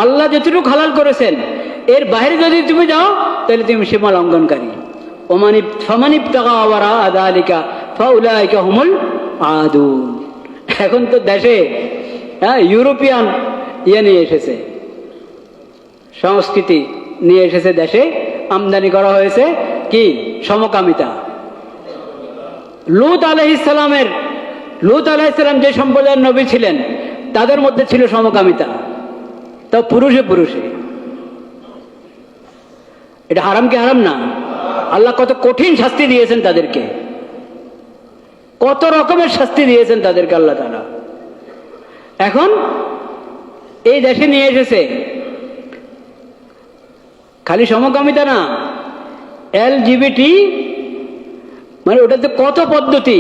আল্লাহ যতটুকু হালাল করেছেন এর বাইরে যদি তুমি যাও তাহলে তুমি সীমা লঙ্ঘনকারী। এখন তো দেশে ইউরোপিয়ান নিয়ে এসেছে, সংস্কৃতি নিয়ে এসেছে, দেশে আমদানি করা হয়েছে কি সমকামিতা। লূত আলাইহিসসালাম যে সম্প্রদায়ের নবী ছিলেন তাদের মধ্যে ছিল সমকামিতা, তাও পুরুষে পুরুষে। এটা হারাম কি হারাম না? আল্লাহ কত কঠিন শাস্তি দিয়েছেন তাদেরকে, কত রকমের শাস্তি দিয়েছেন তাদেরকে আল্লাহ তাআলা। এখন এই দেশে নিয়ে এসেছে খালি সমকামিতা না, LGBT, মানে ওটাতে কত পদ্ধতি,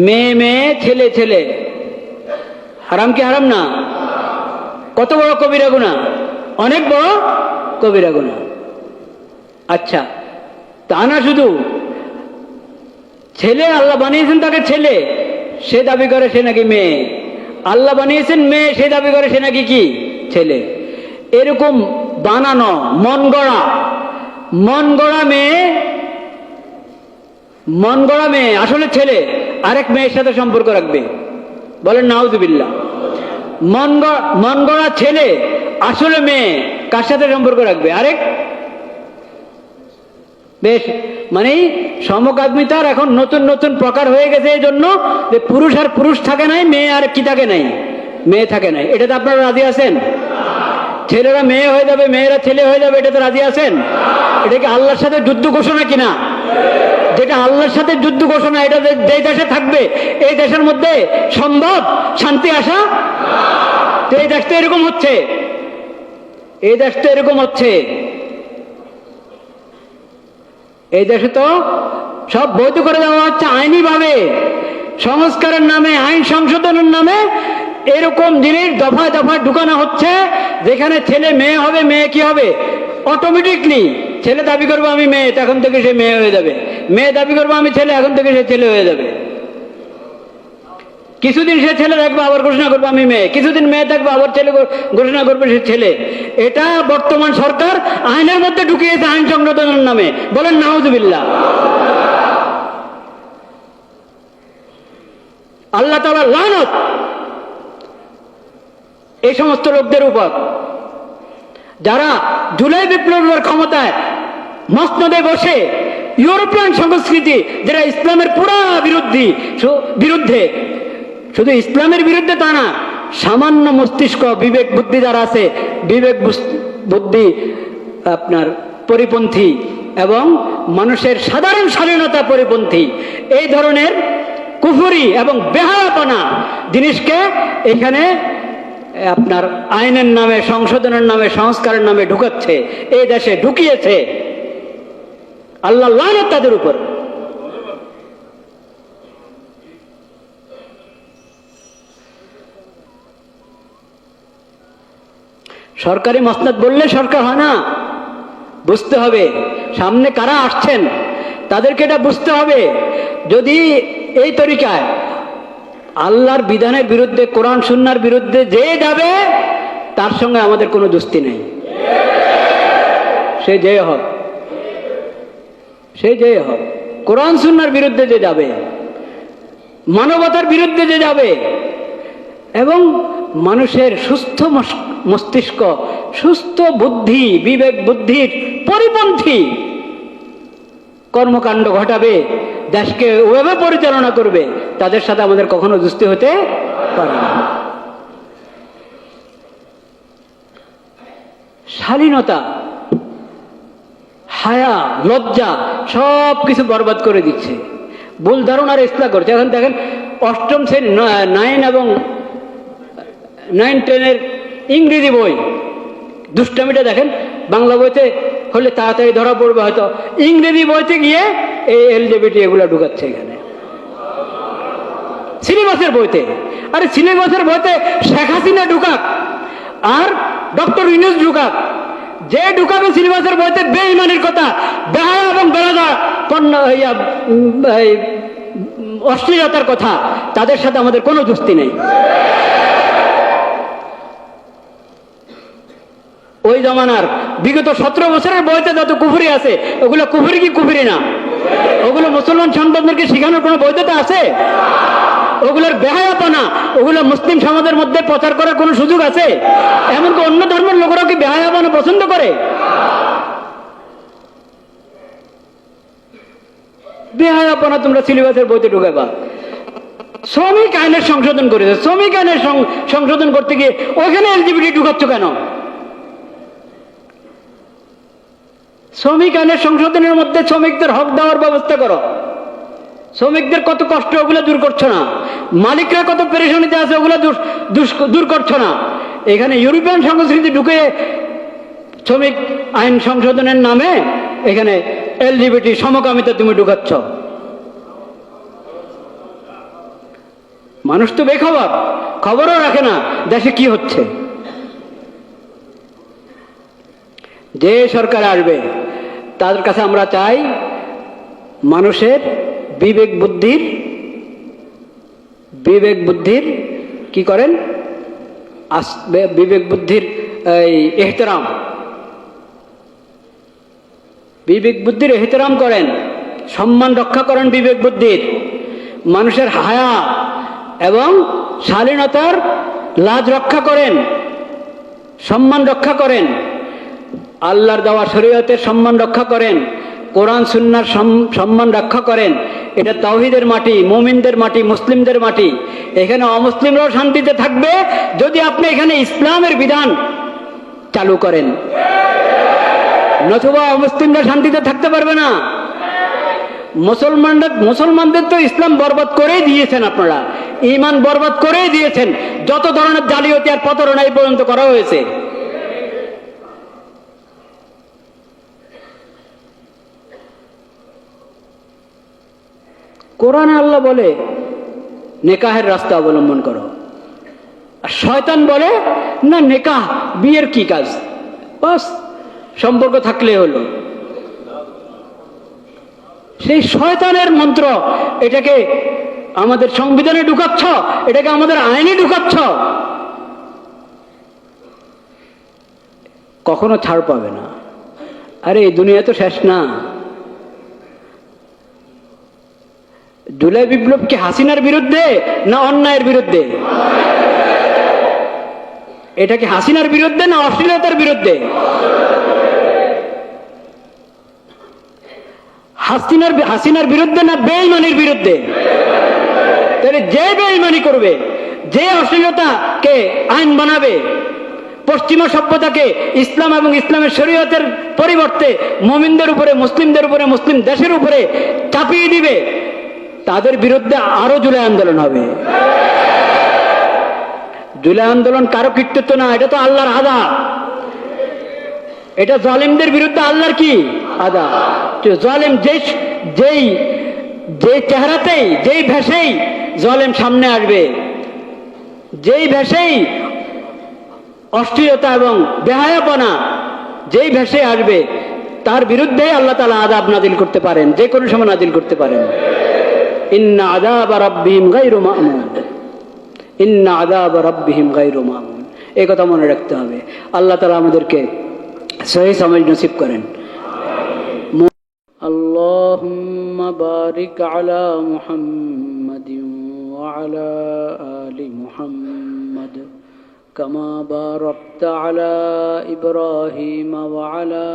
মেয়ে মেয়ে ছেলে ছেলে। হারাম কি হারাম না? কত বড় কবিরা গুনাহ, অনেক বড় কবিরা গুনাহ। আচ্ছা, তা না শুধু ছেলে, আল্লাহ বানিয়েছেন তাকে ছেলে, সে দাবি করে সে নাকি মেয়ে। আল্লাহ বানিয়েছেন মেয়ে, সে দাবি করে সে নাকি কি ছেলে। এরকম বানানো মন গড়া মেয়ে আসলে ছেলে, আরেক মেয়ের সাথে সম্পর্ক রাখবে, বলেন নাউযুবিল্লাহ। মন গড়া ছেলে আসলে মেয়ে, কার সাথে সম্পর্ক রাখবে? আরেক। বেশ, মানে সমকামিতার এখন নতুন নতুন প্রকার হয়ে গেছে, এই জন্য যে পুরুষ আর পুরুষ থাকে নাই, মেয়ে আর কি থাকে নাই, মেয়ে থাকে নাই। এটাতে আপনারা রাজি আছেন? ছেলেরা মেয়ে হয়ে যাবে, মেয়েরা ছেলে হয়ে যাবে, এটাতে রাজি আছেন? এটা কি আল্লাহর সাথে যুদ্ধ ঘোষণা কিনা? যেটা আল্লাহর সাথে যুদ্ধ ঘোষণা, এটা যে দেশে থাকবে এই দেশের মধ্যে সম্ভব শান্তি আসা? তো এই দেশ তো এরকম হচ্ছে, এই দেশ তো এরকম হচ্ছে। এই দেশে তো সব বৈধ করে দেওয়া হচ্ছে আইনি ভাবে, সংস্কারের নামে, আইন সংশোধনের নামে এরকম জিনিস দফায় দফায় ঢুকানো হচ্ছে, যেখানে ছেলে মেয়ে হবে, মেয়ে কি হবে অটোমেটিকলি। ছেলে দাবি করবো আমি মেয়ে, এখন থেকে সে মেয়ে হয়ে যাবে, মেয়ে দাবি করবো আমি ছেলে, এখন থেকে সে ছেলে হয়ে যাবে। কিছুদিন সে ছেলে থাকবে, আবার ঘোষণা করবো আমি মেয়ে, কিছুদিন মেয়ে থাকবে, আবার ছেলে ঘোষণা করবে সে ছেলে। এটা বর্তমান সরকার আইনের মধ্যে ঢুকিয়েছে, আইন সংশোধনের নামে, বলেন নাউযুবিল্লাহ। আল্লাহ তাআলার লানত এই সমস্ত লোকদের উপর, যারা জুলাই বিপ্লবের ক্ষমতায় মসনদে বসে ইউরোপিয়ান সংস্কৃতি, যেটা ইসলামের পুরা বিরুদ্ধে, শুধু ইসলামের বিরুদ্ধে তা না, সামান্য মস্তিষ্ক বিবেক বুদ্ধি যারা আছে, বিবেক বুদ্ধি আপনার পরিপন্থী এবং মানুষের সাধারণ স্বাধীনতা পরিপন্থী, এই ধরনের কুফরি এবং বেহায়াপনা জিনিসকে এখানে আপনার আইনের নামে, সংশোধনের নামে, সংস্কারের নামে ঢুকাচ্ছে, এই দেশে ঢুকিয়েছে। আল্লাহ লানত তাদের উপর। সরকারি মসনদ বললে সরকার হয় না, বুঝতে হবে সামনে কারা আসছেন, তাদেরকে এটা বুঝতে হবে। যদি এই তরিকায় আল্লাহর বিধানের বিরুদ্ধে, কোরআন সুন্নাহর বিরুদ্ধে যে যাবে, তার সঙ্গে আমাদের কোনো দোস্তি নেই, সে যে হোক, সে যে হোক। কোরআন সুন্নাহর বিরুদ্ধে যে যাবে, মানবতার বিরুদ্ধে যে যাবে, এবং মানুষের সুস্থ মস্তিষ্ক, সুস্থ বুদ্ধি, বিবেক বুদ্ধির পরিপন্থী কর্মকাণ্ড ঘটাবে, দেশকে ওভাবে পরিচালনা করবে, তাদের সাথে আমাদের কখনো দোস্তি হতে পারে না। শালীনতা, হায়া, লজ্জা সব কিছু বরবাদ করে দিচ্ছে, ভুল ধারণার ইসলাহ করছে। এখন দেখেন অষ্টম শ্রেণী 9 এবং 9-10 ইংরেজি বই, দুষ্টামিটা দেখেন। বাংলা বইতে হলে তাড়াতাড়ি ধরা পড়বে হয়তো, ইংরেজি বইতে গিয়ে এই LGBT এগুলা ঢুকাচ্ছে এখানে সিলেবাসের বইতে। আরে সিলেবাসের বইতে শেখ হাসিনা ঢুকাক আর ডক্টর ইউনূস ঢুকাক, যে ঢুকাবে সিলেবাসের বইতে বেঈমানির কথা, বেহায়া এবং বেরাদা অশ্লীলতার কথা, তাদের সাথে আমাদের কোনো দোস্তি নেই। ওই জমানার বিগত 17 বছরের বইতে যত কুফরি আছে ওগুলো কুফরি কি কুফরি না? ওগুলো মুসলমান সন্তানদেরকে শেখানোর কোনো বৈধতা আছে? ওগুলোর বেহায়াপনা ওগুলো মুসলিম সমাজের মধ্যে প্রচার করার কোনো সুযোগ আছে? এমনকি অন্য ধর্মের লোকেরাও কি বেহায়াপনা পছন্দ করে? বেহায়াপনা তোমরা সিলেবাসের বইতে ঢুকাবা। শ্রমিক আইনের সংশোধন করেছে, শ্রমিক আইনের সংশোধন করতে গিয়ে ওখানে এলজিবিটি ঢুকাচ্ছ কেন? শ্রমিক আইনের সংশোধনের মধ্যে শ্রমিকদের হক দেওয়ার ব্যবস্থা করো। শ্রমিকদের কত কষ্ট ওগুলো দূর করছো না, মালিকরা কত পেরেশানিতে আছে ওগুলো দূর করছো না। এখানে ইউরোপিয়ান সংস্কৃতি ঢুকে শ্রমিক আইন সংশোধনের নামে এখানে এলজিবিটি সমকামিতা তুমি ঢুকাচ্ছ। মানুষ তো বেখবর, খবরও রাখে না দেশে কি হচ্ছে। যে সরকার আসবে তাদের কাছে আমরা চাই মানুষের বিবেক বুদ্ধির কি করেন, বিবেক বুদ্ধির এহতেরাম, বিবেক বুদ্ধির এহতেরাম করেন, সম্মান রক্ষা করেন বিবেক বুদ্ধির, মানুষের হায়া এবং শালীনতার লাজ রক্ষা করেন, সম্মান রক্ষা করেন, আল্লাহর দেওয়া শরীয়তের সম্মান রক্ষা করেন, কোরআন সুন্নাহর সম্মান রক্ষা করেন। এটা তাওহীদের মাটি, মুমিনদের মাটি, মুসলিমদের মাটি। এখানে অমুসলিমরাও শান্তিতে থাকবে যদি আপনি এখানে ইসলামের বিধান চালু করেন, নতুবা অমুসলিমরা শান্তিতে থাকতে পারবে না। মুসলমানদের তো ইসলাম বরবাদ করেই দিয়েছেন, আপনারা ঈমান বরবাদ করেই দিয়েছেন। যত ধরনের জালিয়াতি আর প্রতারণা এই পর্যন্ত করা হয়েছে। কোরআনে আল্লাহ বলে নেকাহের রাস্তা অবলম্বন করো, আর শয়তান বলে না নেকাহ বিয়ের কি কাজ, বাস সম্পর্ক থাকলে হলো। সেই শয়তানের মন্ত্র এটাকে আমাদের সংবিধানে ঢুকাচ্ছ, এটাকে আমাদের আইনে ঢুকাচ্ছ, কখনো ছাড় পাবে না। আরে এই দুনিয়া তো শেষ না। জুলাই বিপ্লব কি হাসিনার বিরুদ্ধে না অন্যায়ের বিরুদ্ধে? এটা কি হাসিনার বিরুদ্ধে না অশ্লীলতার বিরুদ্ধে? হাসিনার বিরুদ্ধে না বেঈমানির বিরুদ্ধে? তাহলে যে বেঈমানি করবে, যে অশ্লীলতাকে আইন বানাবে, পশ্চিমা সভ্যতাকে ইসলাম এবং ইসলামের শরীয়তের পরিবর্তে মুমিনদের উপরে, মুসলিমদের উপরে, মুসলিম দেশের উপরে চাপিয়ে দিবে, তাদের বিরুদ্ধে আরো জুলাই আন্দোলন হবে। জুলাই আন্দোলন কারো কৃতিত্ব না, এটা তো আল্লাহর আদা। এটা জালিমদের বিরুদ্ধে আল্লাহর কি আদা। জালিম যেই চেহারাতেই, যেই ভেষেই জালিম সামনে আসবে, যেই ভেষেই অশ্লীলতা এবং বেহায়াপনা যেই ভেসে আসবে, তার বিরুদ্ধে আল্লাহ তাআলা আযাব নাযিল করতে পারেন, যে কোনো সময় নাযিল করতে পারেন। ইন্না আযাবা রাব্বিহিম গায়রু মা'মুন, ইন্না আযাবা রাব্বিহিম গায়রু মা'মুন। এই কথা মনে রাখতে হবে। আল্লাহ তাআলা আমাদেরকে সহিহ সমঝ নসিব করেন। আল্লাহুম্মা বারিক আলা মুহাম্মাদিন ওয়া আলা আলি মুহাম্মাদ কামা বারাকতা আলা ইব্রাহিম ওয়া আলা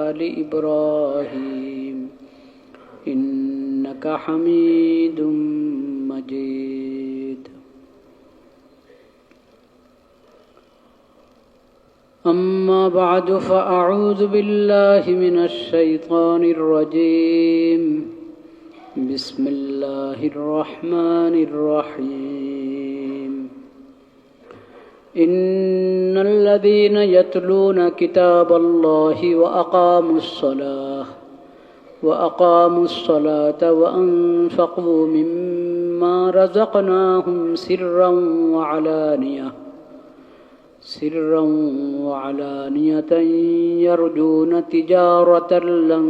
আলি ইব্রাহিম ইন্নাকা হামিদুম মাজিদ। أما بعد فأعوذ بالله من الشيطان الرجيم. بسم الله الرحمن الرحيم. إن الذين يتلون كتاب الله وأقاموا الصلاة وأنفقوا مما رزقناهم سرا وعلانية يرجون تجارة لن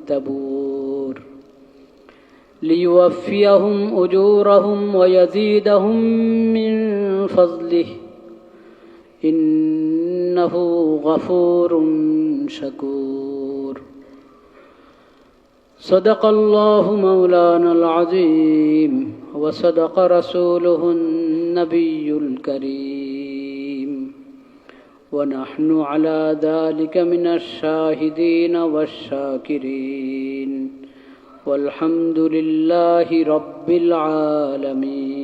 تبور ليوفيهم أجورهم ويزيدهم من فضله إن إنه غفور شكور. صدق الله مولانا العظيم وصدق رسوله النبي الكريم، ونحن على ذلك من الشاهدين والشاكرين، والحمد لله رب العالمين.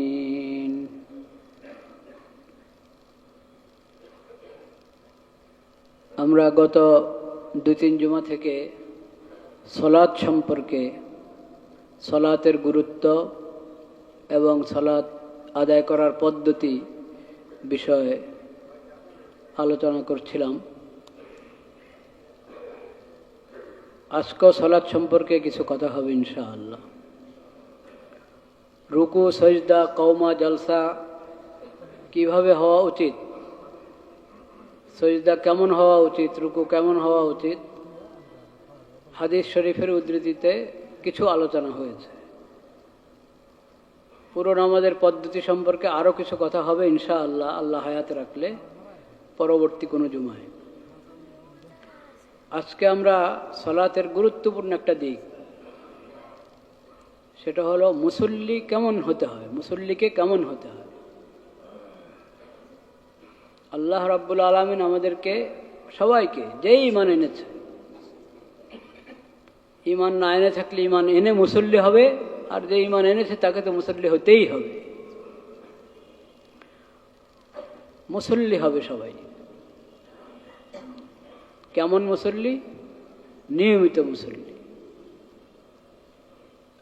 আমরা গত 2-3 জুমা থেকে সালাত সম্পর্কে, সালাতের গুরুত্ব এবং সালাত আদায় করার পদ্ধতি বিষয়ে আলোচনা করছিলাম। আজকেও সালাত সম্পর্কে কিছু কথা হবে ইনশাআল্লাহ। রুকু, সজদা, কওমা, জলসা কিভাবে হওয়া উচিত, সজদা কেমন হওয়া উচিত, রুকু কেমন হওয়া উচিত, হাদিস শরীফের উদ্ধৃতিতে কিছু আলোচনা হয়েছে। পুরো নামাজের পদ্ধতি সম্পর্কে আরও কিছু কথা হবে ইনশাআল্লাহ, আল্লাহ হায়াতে রাখলে পরবর্তী কোনো জুমায়। আজকে আমরা সালাতের গুরুত্বপূর্ণ একটা দিক, সেটা হলো মুসল্লি কেমন হতে হয়, মুসল্লিকে কেমন হতে হয়। আল্লাহ রাব্বুল আলামিন আমাদেরকে সবাইকে, যেই ঈমান এনেছে, ঈমান না এনে থাকলে ঈমান এনে মুসল্লি হবে, আর যে ঈমান এনেছে তাকে তো মুসল্লি হতেই হবে, মুসল্লি হবে সবাই। কেমন মুসল্লি? নিয়মিত মুসল্লি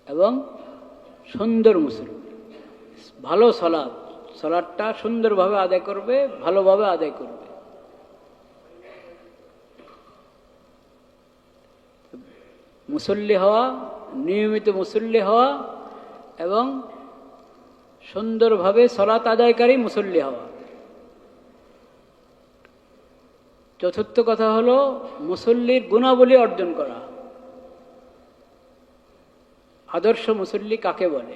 এবং সুন্দর মুসল্লি। ভালো সালাত, সালাতটা সুন্দরভাবে আদায় করবে, ভালোভাবে আদায় করবে। মুসল্লি হওয়া, নিয়মিত মুসল্লি হওয়া এবং সুন্দরভাবে সালাত আদায়কারী মুসল্লি হওয়া। চতুর্থ কথা হলো মুসল্লির গুণাবলী অর্জন করা। আদর্শ মুসল্লি কাকে বলে?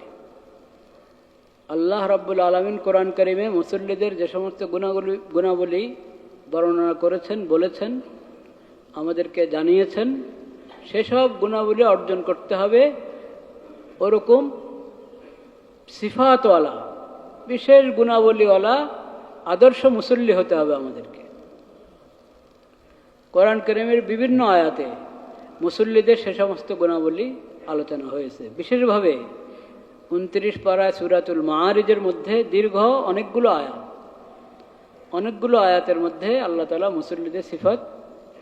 আল্লাহ রাব্বুল আলামিন কোরআন কারিমে মুসল্লিদের যে সমস্ত গুণাবলী বর্ণনা করেছেন, বলেছেন, আমাদেরকে জানিয়েছেন, সেসব গুণাবলী অর্জন করতে হবে। ওরকম সিফাতওয়ালা, বিশেষ গুণাবলীওয়ালা আদর্শ মুসল্লি হতে হবে আমাদেরকে। কোরআন কারিমের বিভিন্ন আয়াতে মুসল্লিদের সে সমস্ত গুণাবলী আলোচনা হয়েছে। বিশেষভাবে 29 পারায় সূরাতুল মাআরিজের মধ্যে দীর্ঘ অনেকগুলো আয়াতের মধ্যে আল্লাহ তাআলা মুসল্লিদের সিফাত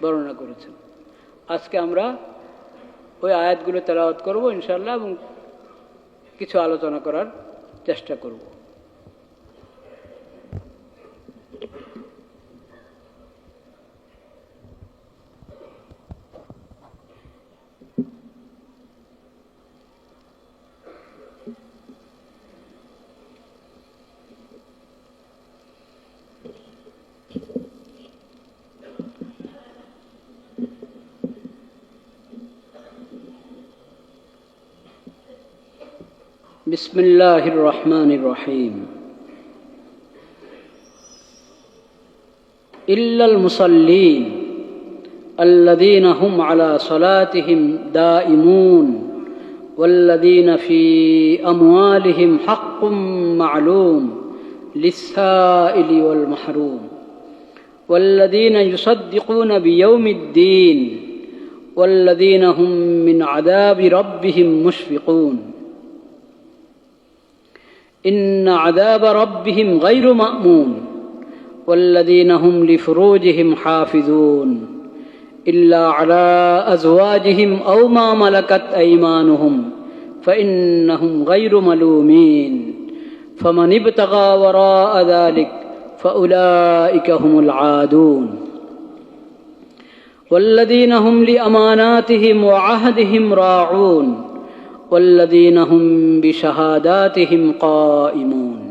বর্ণনা করেছেন। আজকে আমরা ওই আয়াতগুলো তেলাওয়াত করব ইনশাআল্লাহ এবং কিছু আলোচনা করার চেষ্টা করব। بسم الله الرحمن الرحيم. إلا المصلين الذين هم على صلاتهم دائمون والذين في أموالهم حق معلوم للسائل والمحروم والذين يصدقون بيوم الدين والذين هم من عذاب ربهم مشفقون إن عذاب ربهم غير مأمون والذين هم لفروجهم حافظون إلا على أزواجهم أو ما ملكت أيمانهم فإنهم غير ملومين فمن ابتغى وراء ذلك فأولئك هم العادون والذين هم لأماناتهم وعهدهم راعون والذين هم بشهاداتهم قائمون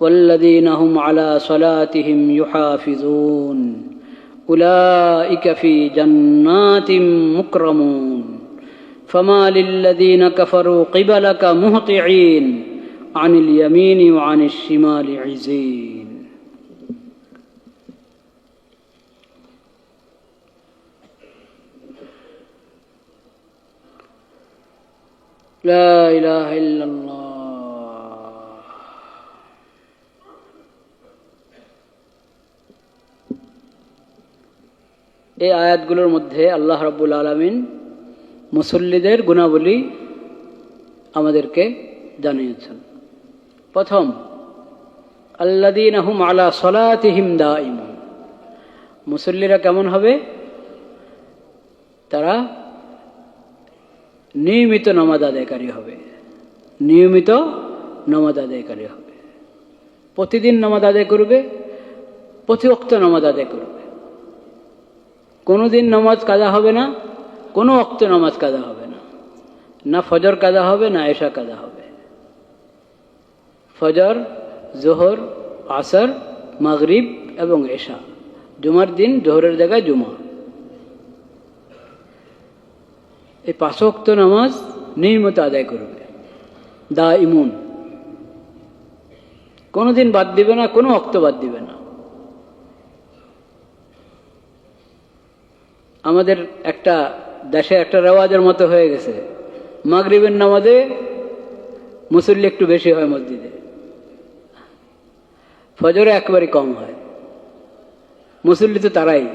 والذين هم على صلاتهم يحافظون أولئك في جنات مكرمون فما للذين كفروا قبلك مهطعين عن اليمين وعن الشمال عزين. লা ইলাহা ইল্লাল্লাহ। এই আয়াতগুলোর মধ্যে আল্লাহ রাব্বুল আলামিন মুসল্লিদের গুণাবলী আমাদেরকে জানিয়েছেন। প্রথম, আল্লাযীনা হুম আলা সলাতিহিম দাঈমুন। মুসল্লিরা কেমন হবে? তারা নিয়মিত নামাজ আদায়কারী হবে, নিয়মিত নামাজ আদায়কারী হবে, প্রতিদিন নামাজ আদায় করবে, প্রতি ওয়াক্ত নামাজ আদায় করবে। কোনো দিন নামাজ কাজা হবে না, কোনো ওয়াক্ত নামাজ কাজা হবে না, না ফজর কাজা হবে না এশা কাজা হবে। ফজর, জোহর, আসর, মাগরিব এবং এশা। জুমার দিন জোহরের জায়গায় জুমা। এই 5 ওয়াক্ত নামাজ নিয়মিত আদায় করবে, দাঈমুন। কোনো দিন বাদ দিবে না, কোনো ওয়াক্ত বাদ দিবে না। আমাদের একটা দেশে একটা রেওয়াজের মতো হয়ে গেছে, মাগরিবের নামাজে মুসল্লি একটু বেশি হয় মসজিদে, ফজরে একেবারে কম হয়। মুসল্লি তো তারাই।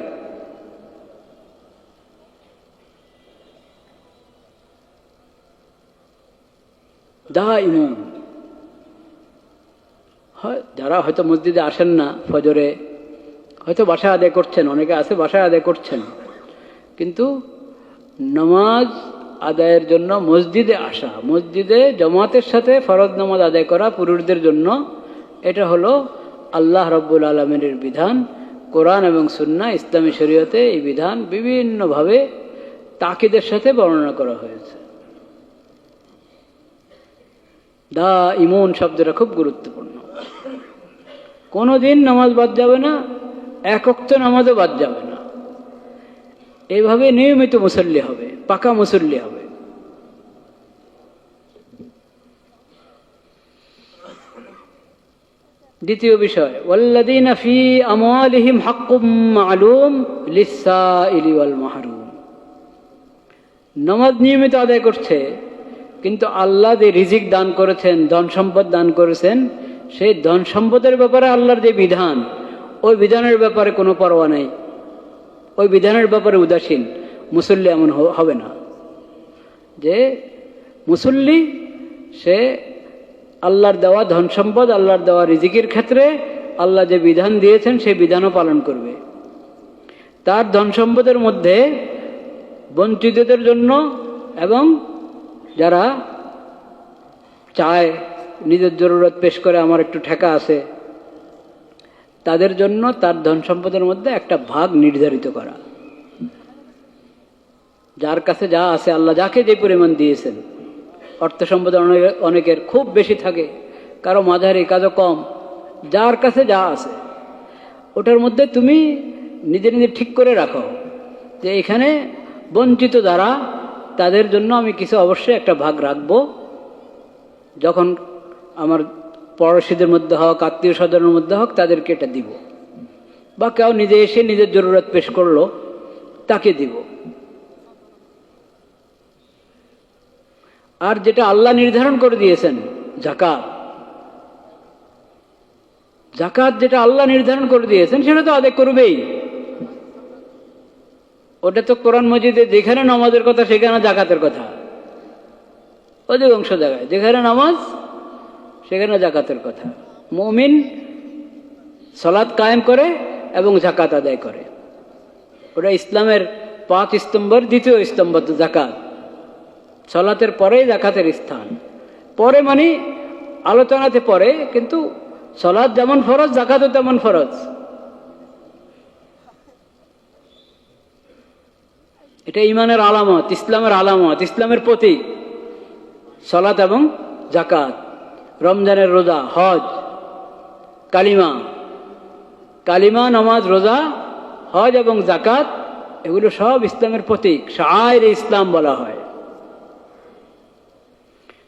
দাঈমুন। যারা হয়তো মসজিদে আসেন না ফজরে, হয়তো বাসায় আদায় করছেন, অনেকে আছে বাসায় আদায় করছেন, কিন্তু নামাজ আদায়ের জন্য মসজিদে আসা, মসজিদে জামাতের সাথে ফরজ নামাজ আদায় করা পুরুষদের জন্য, এটা হলো আল্লাহ রাব্বুল আলামিনের বিধান। কোরআন এবং সুন্নাহ, ইসলামী শরীয়তে এই বিধান বিভিন্নভাবে তাকিদের সাথে বর্ণনা করা হয়েছে। দাঈমুন শব্দটা খুব গুরুত্বপূর্ণ। কোনোদিন নামাজ বাদ যাবে না, এক ওয়াক্ত নামাজও বাদ যাবে না। এইভাবে নিয়মিত মুসল্লি হবে, পাকা মুসল্লি হবে। দ্বিতীয় বিষয়, ওয়াল্লাযীনা ফী আমওয়ালিহিম হাক্কুম মা'লুম লিস-সাইলি ওয়াল মাহরুম। নামাজ নিয়মিত আদায় করছে, কিন্তু আল্লাহ যে রিজিক দান করেছেন, ধন সম্পদ দান করেছেন, সেই ধন সম্পদের ব্যাপারে আল্লাহর যে বিধান, ওই বিধানের ব্যাপারে কোনো পরোয়া নেই, ওই বিধানের ব্যাপারে উদাসীন মুসল্লি এমন হবে না। যে মুসল্লি সে আল্লাহর দেওয়া ধন সম্পদ, আল্লাহর দেওয়া রিজিকের ক্ষেত্রে আল্লাহ যে বিধান দিয়েছেন সেই বিধানও পালন করবে। তার ধন সম্পদের মধ্যে বঞ্চিতদের জন্য এবং যারা চায় নিজের জরুরত পেশ করে আমার একটু ঠেকা আছে, তাদের জন্য তার ধন সম্পদের মধ্যে একটা ভাগ নির্ধারিত করা। যার কাছে যা আছে, আল্লাহ যাকে যে পরিমাণ দিয়েছেন, অর্থ সম্পদ অনেকের খুব বেশি থাকে, কারো মাঝারি, কারো কম, যার কাছে যা আছে ওটার মধ্যে তুমি নিজে নিজে ঠিক করে রাখো যে এখানে বঞ্চিত যারা, তাদের জন্য আমি কিছু অবশ্যই একটা ভাগ রাখবো। যখন আমার পড়োশীদের মধ্যে হোক, আত্মীয় স্বজনের মধ্যে হোক, তাদেরকে এটা দিব। বা কেউ নিজে এসে নিজের জরুরত পেশ করলো, তাকে দিব। আর যেটা আল্লাহ নির্ধারণ করে দিয়েছেন, যাকাত, যাকাত যেটা আল্লাহ নির্ধারণ করে দিয়েছেন সেটা তো আদায় করবেই। ওটা তো কোরআন মজিদে যেখানে নামাজের কথা সেখানে যাকাতের কথা, অধিকাংশ জায়গায় যেখানে নামাজ সেখানে যাকাতের কথা। মুমিন সালাত কায়েম করে এবং যাকাত আদায় করে। ওটা ইসলামের 5 স্তম্ভের দ্বিতীয় স্তম্ভ তো যাকাত। সালাতের পরেই যাকাতের স্থান। পরে মানে আলোচনাতে পরে, কিন্তু সালাত যেমন ফরজ, যাকাতও তেমন ফরজ। এটা ঈমানের আলামত, ইসলামের আলামত, ইসলামের প্রতীক। সালাত এবং যাকাত, রমজানের রোজা, হজ, কালিমা, কালিমা, নামাজ, রোজা, হজ এবং যাকাত, এগুলো সব ইসলামের প্রতীক, শাআইর ইসলাম বলা হয়।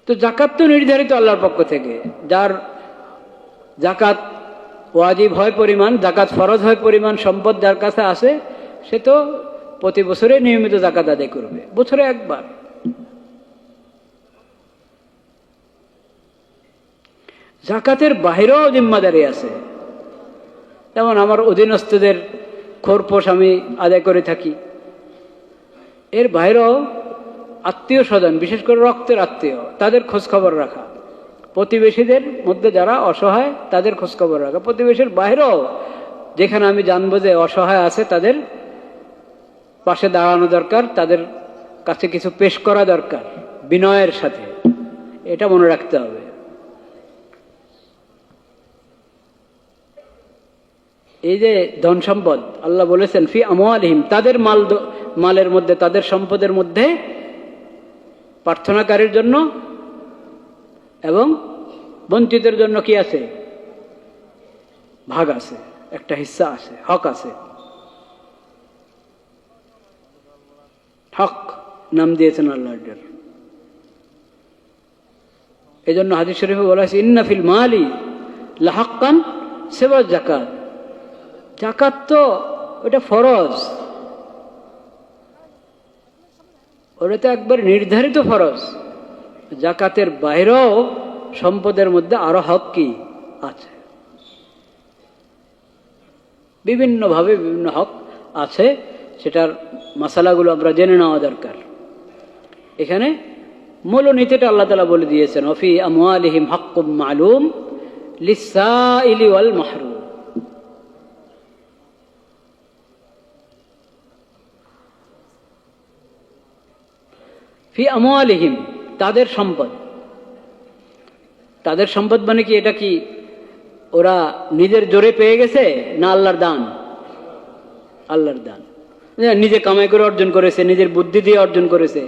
তো যাকাত তো নির্ধারিত আল্লাহর পক্ষ থেকে। যার যাকাত ওয়াজিব হয় পরিমাণ, যাকাত ফরজ হয় পরিমাণ সম্পদ যার কাছে আসে, সে তো প্রতি বছরে নিয়মিত যাকাত আদায় করবে, বছরে একবার। জাকাতের বাহিরেও জিম্মাদারি আছে। যেমন আমার অধীনস্থদের খোরপোশ আমি আদায় করে থাকি, এর বাইরেও আত্মীয় স্বজন, বিশেষ করে রক্তের আত্মীয়, তাদের খোঁজখবর রাখা, প্রতিবেশীদের মধ্যে যারা অসহায় তাদের খোঁজখবর রাখা, প্রতিবেশীর বাইরেও যেখানে আমি জানবো যে অসহায় আছে তাদের পাশে দাঁড়ানো দরকার, তাদের কাছে কিছু পেশ করা দরকার বিনয়ের সাথে, এটা মনে রাখতে হবে। এই যে ধন সম্পদ, আল্লাহ বলেছেন ফি আমওয়ালিহিম, তাদের মালের মধ্যে, তাদের সম্পদের মধ্যে প্রার্থনাকারীর জন্য এবং বঞ্চিতের জন্য কি আছে? ভাগ আছে, একটা হিস্সা আছে, হক আছে। হক নাম দিয়েছেন আল্লাহর জন্য। এই জন্য হাদিস শরীফে বলা হয়েছে ইন্না ফিল মালি লাহাক্কান সিওয়া যাকাত। যাকাত তো ওটা ফরজ, ওটা তো একবার নির্ধারিত ফরজ। যাকাতের বাইরেও সম্পদের মধ্যে আরো হক কি আছে, বিভিন্নভাবে বিভিন্ন হক আছে, সেটার মাসালাগুলো আমরা জেনে নেওয়া দরকার। এখানে মূলনীতিটা আল্লাহ তাআলা বলে দিয়েছেন ওয়াফি আমওয়ালিহিম হাক্কুম মালুম লিসসাইলি ওয়াল মাহরুম। ফি আমওয়ালিহিম, তাদের সম্পদ। তাদের সম্পদ মানে কি? এটা কি ওরা নিজের জোরে পেয়ে গেছে না আল্লাহর দান? আল্লাহর দান। নিজে কামাই করে অর্জন করেছে, নিজের বুদ্ধি দিয়ে অর্জন করেছে।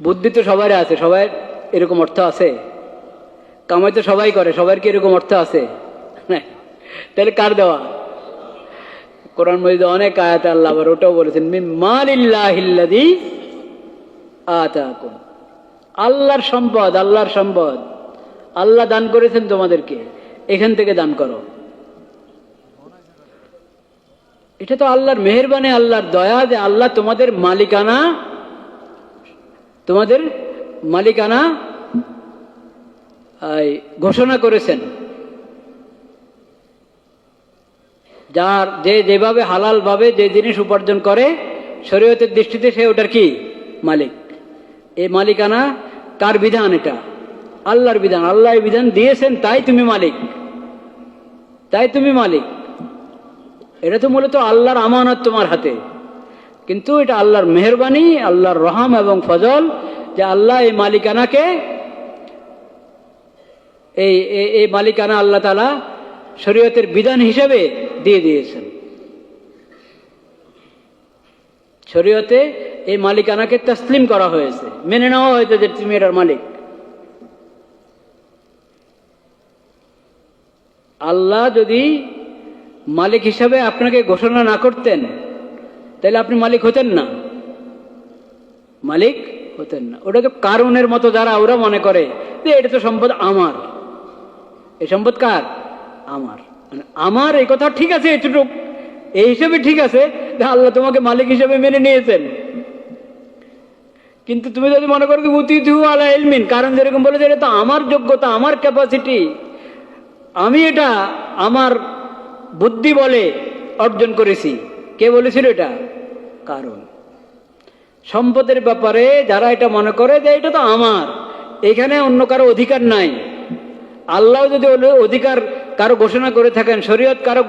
বুদ্ধি তো সবার আছে, সবার এরকম অর্থ আছে? কামাই তো সবাই করে, সবার কি এরকম অর্থ আছে? তাহলে কার দেওয়া? কোরআন মজিদে অনেক আয়াতে আল্লাহ আবার ওটাও বলেছেন মিন মালিল্লাহিল্লাযী আতাকুম, আল্লাহর সম্পদ, আল্লাহর সম্পদ আল্লাহ দান করেছেন তোমাদেরকে, এখান থেকে দান করো। এটা তো আল্লাহর মেহেরবানি, আল্লাহর দয়া যে আল্লাহ তোমাদের মালিকানা ঘোষণা করেছেন। যার যেভাবে হালাল ভাবে যে জিনিস উপার্জন করে শরীয়তের দৃষ্টিতে সে ওটার কি মালিক। এই মালিকানা কার বিধান? এটা আল্লাহর বিধান। আল্লাহ বিধান দিয়েছেন, তাই তুমি মালিক, তাই তুমি মালিক। এটা তো মূলত আল্লাহর আমানত তোমার হাতে, কিন্তু এটা আল্লাহর মেহেরবানি, আল্লাহর রহম এবং ফজল যে আল্লাহ এই মালিকানাকে, এই মালিকানা আল্লাহ তাআলা শরীয়তের বিধান হিসেবে দিয়ে দিয়েছেন। শরীয়তে এই মালিকানাকে তসলিম করা হয়েছে, মেনে নেওয়া হয়েছে যে তুমি এটার মালিক। আল্লাহ যদি মালিক হিসাবে আপনাকে ঘোষণা না করতেন তাহলে আপনি মালিক হতেন না, মালিক হতেন না। ওটা তো কারণের মতো যারা ওরা মনে করে যে এটা তো সম্পদ আমার, এই সম্পদ কার? আমার। আমার এই কথা ঠিক আছে, এটুক এই হিসেবে ঠিক আছে যে আল্লাহ তোমাকে মালিক হিসেবে মেনে নিয়েছেন, কিন্তু তুমি যদি মনে করো উতিতু আলা ইলমিন, কারণ যেরকম বলে যে এটা তো আমার যোগ্যতা, আমার ক্যাপাসিটি, আমি এটা আমার বুদ্ধি বলে অর্জন করেছি। কে বলেছিল এটা? কারণ। সম্পদের ব্যাপারে যারা এটা মনে করে যে এটা তো আমার, এখানে অন্য কারো অধিকার নাই, আল্লাহ যদি অধিকার কারো ঘোষণা করে থাকেন, শরীয়ত কারো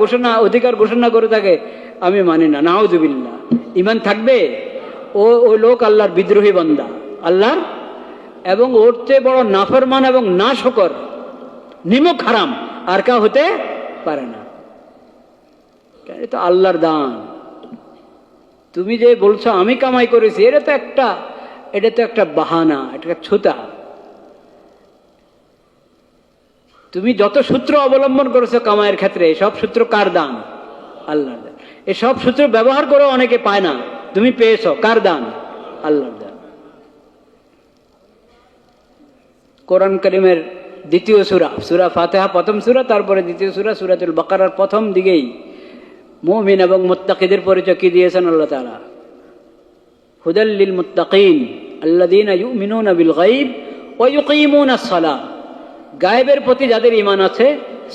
অধিকার ঘোষণা করে থাকে, আমি মানি না, নাউযুবিল্লাহ। ঈমান থাকবে? ওই লোক আল্লাহর বিদ্রোহী বান্দা, আল্লাহর, এবং ওর চেয়ে বড় নাফরমান এবং নাশকর, নিমক হারাম আর কা হতে পারে না। এটা তো আল্লাহর দান। তুমি যে বলছো আমি কামাই করেছি, এটা তো একটা বাহানা, এটা একটা ছুতা। তুমি যত সূত্র অবলম্বন করেছো কামাইয়ের ক্ষেত্রে, সব সূত্র কার দান? আল্লাহর দান। এই সব সূত্র ব্যবহার করে অনেকে পায় না, তুমি পেয়েছো, কার দান? আল্লাহর দান। কোরআন কারীমের দ্বিতীয় সূরা ফাতিহা প্রথম সূরা, তারপরে দ্বিতীয় সূরাতুল বাকারার প্রথম দিকেই মুমিন এবং মুত্তাকিদের পরিচয় কি দিয়েছেন আল্লাহ তাআলা? হুদাল লিল মুত্তাকিন আল্লাযীনা ইউমিনুনা বিল গায়ব ওয়া ইউকিমুনাস সালাহ। গায়েবের প্রতি যাদের ঈমান আছে,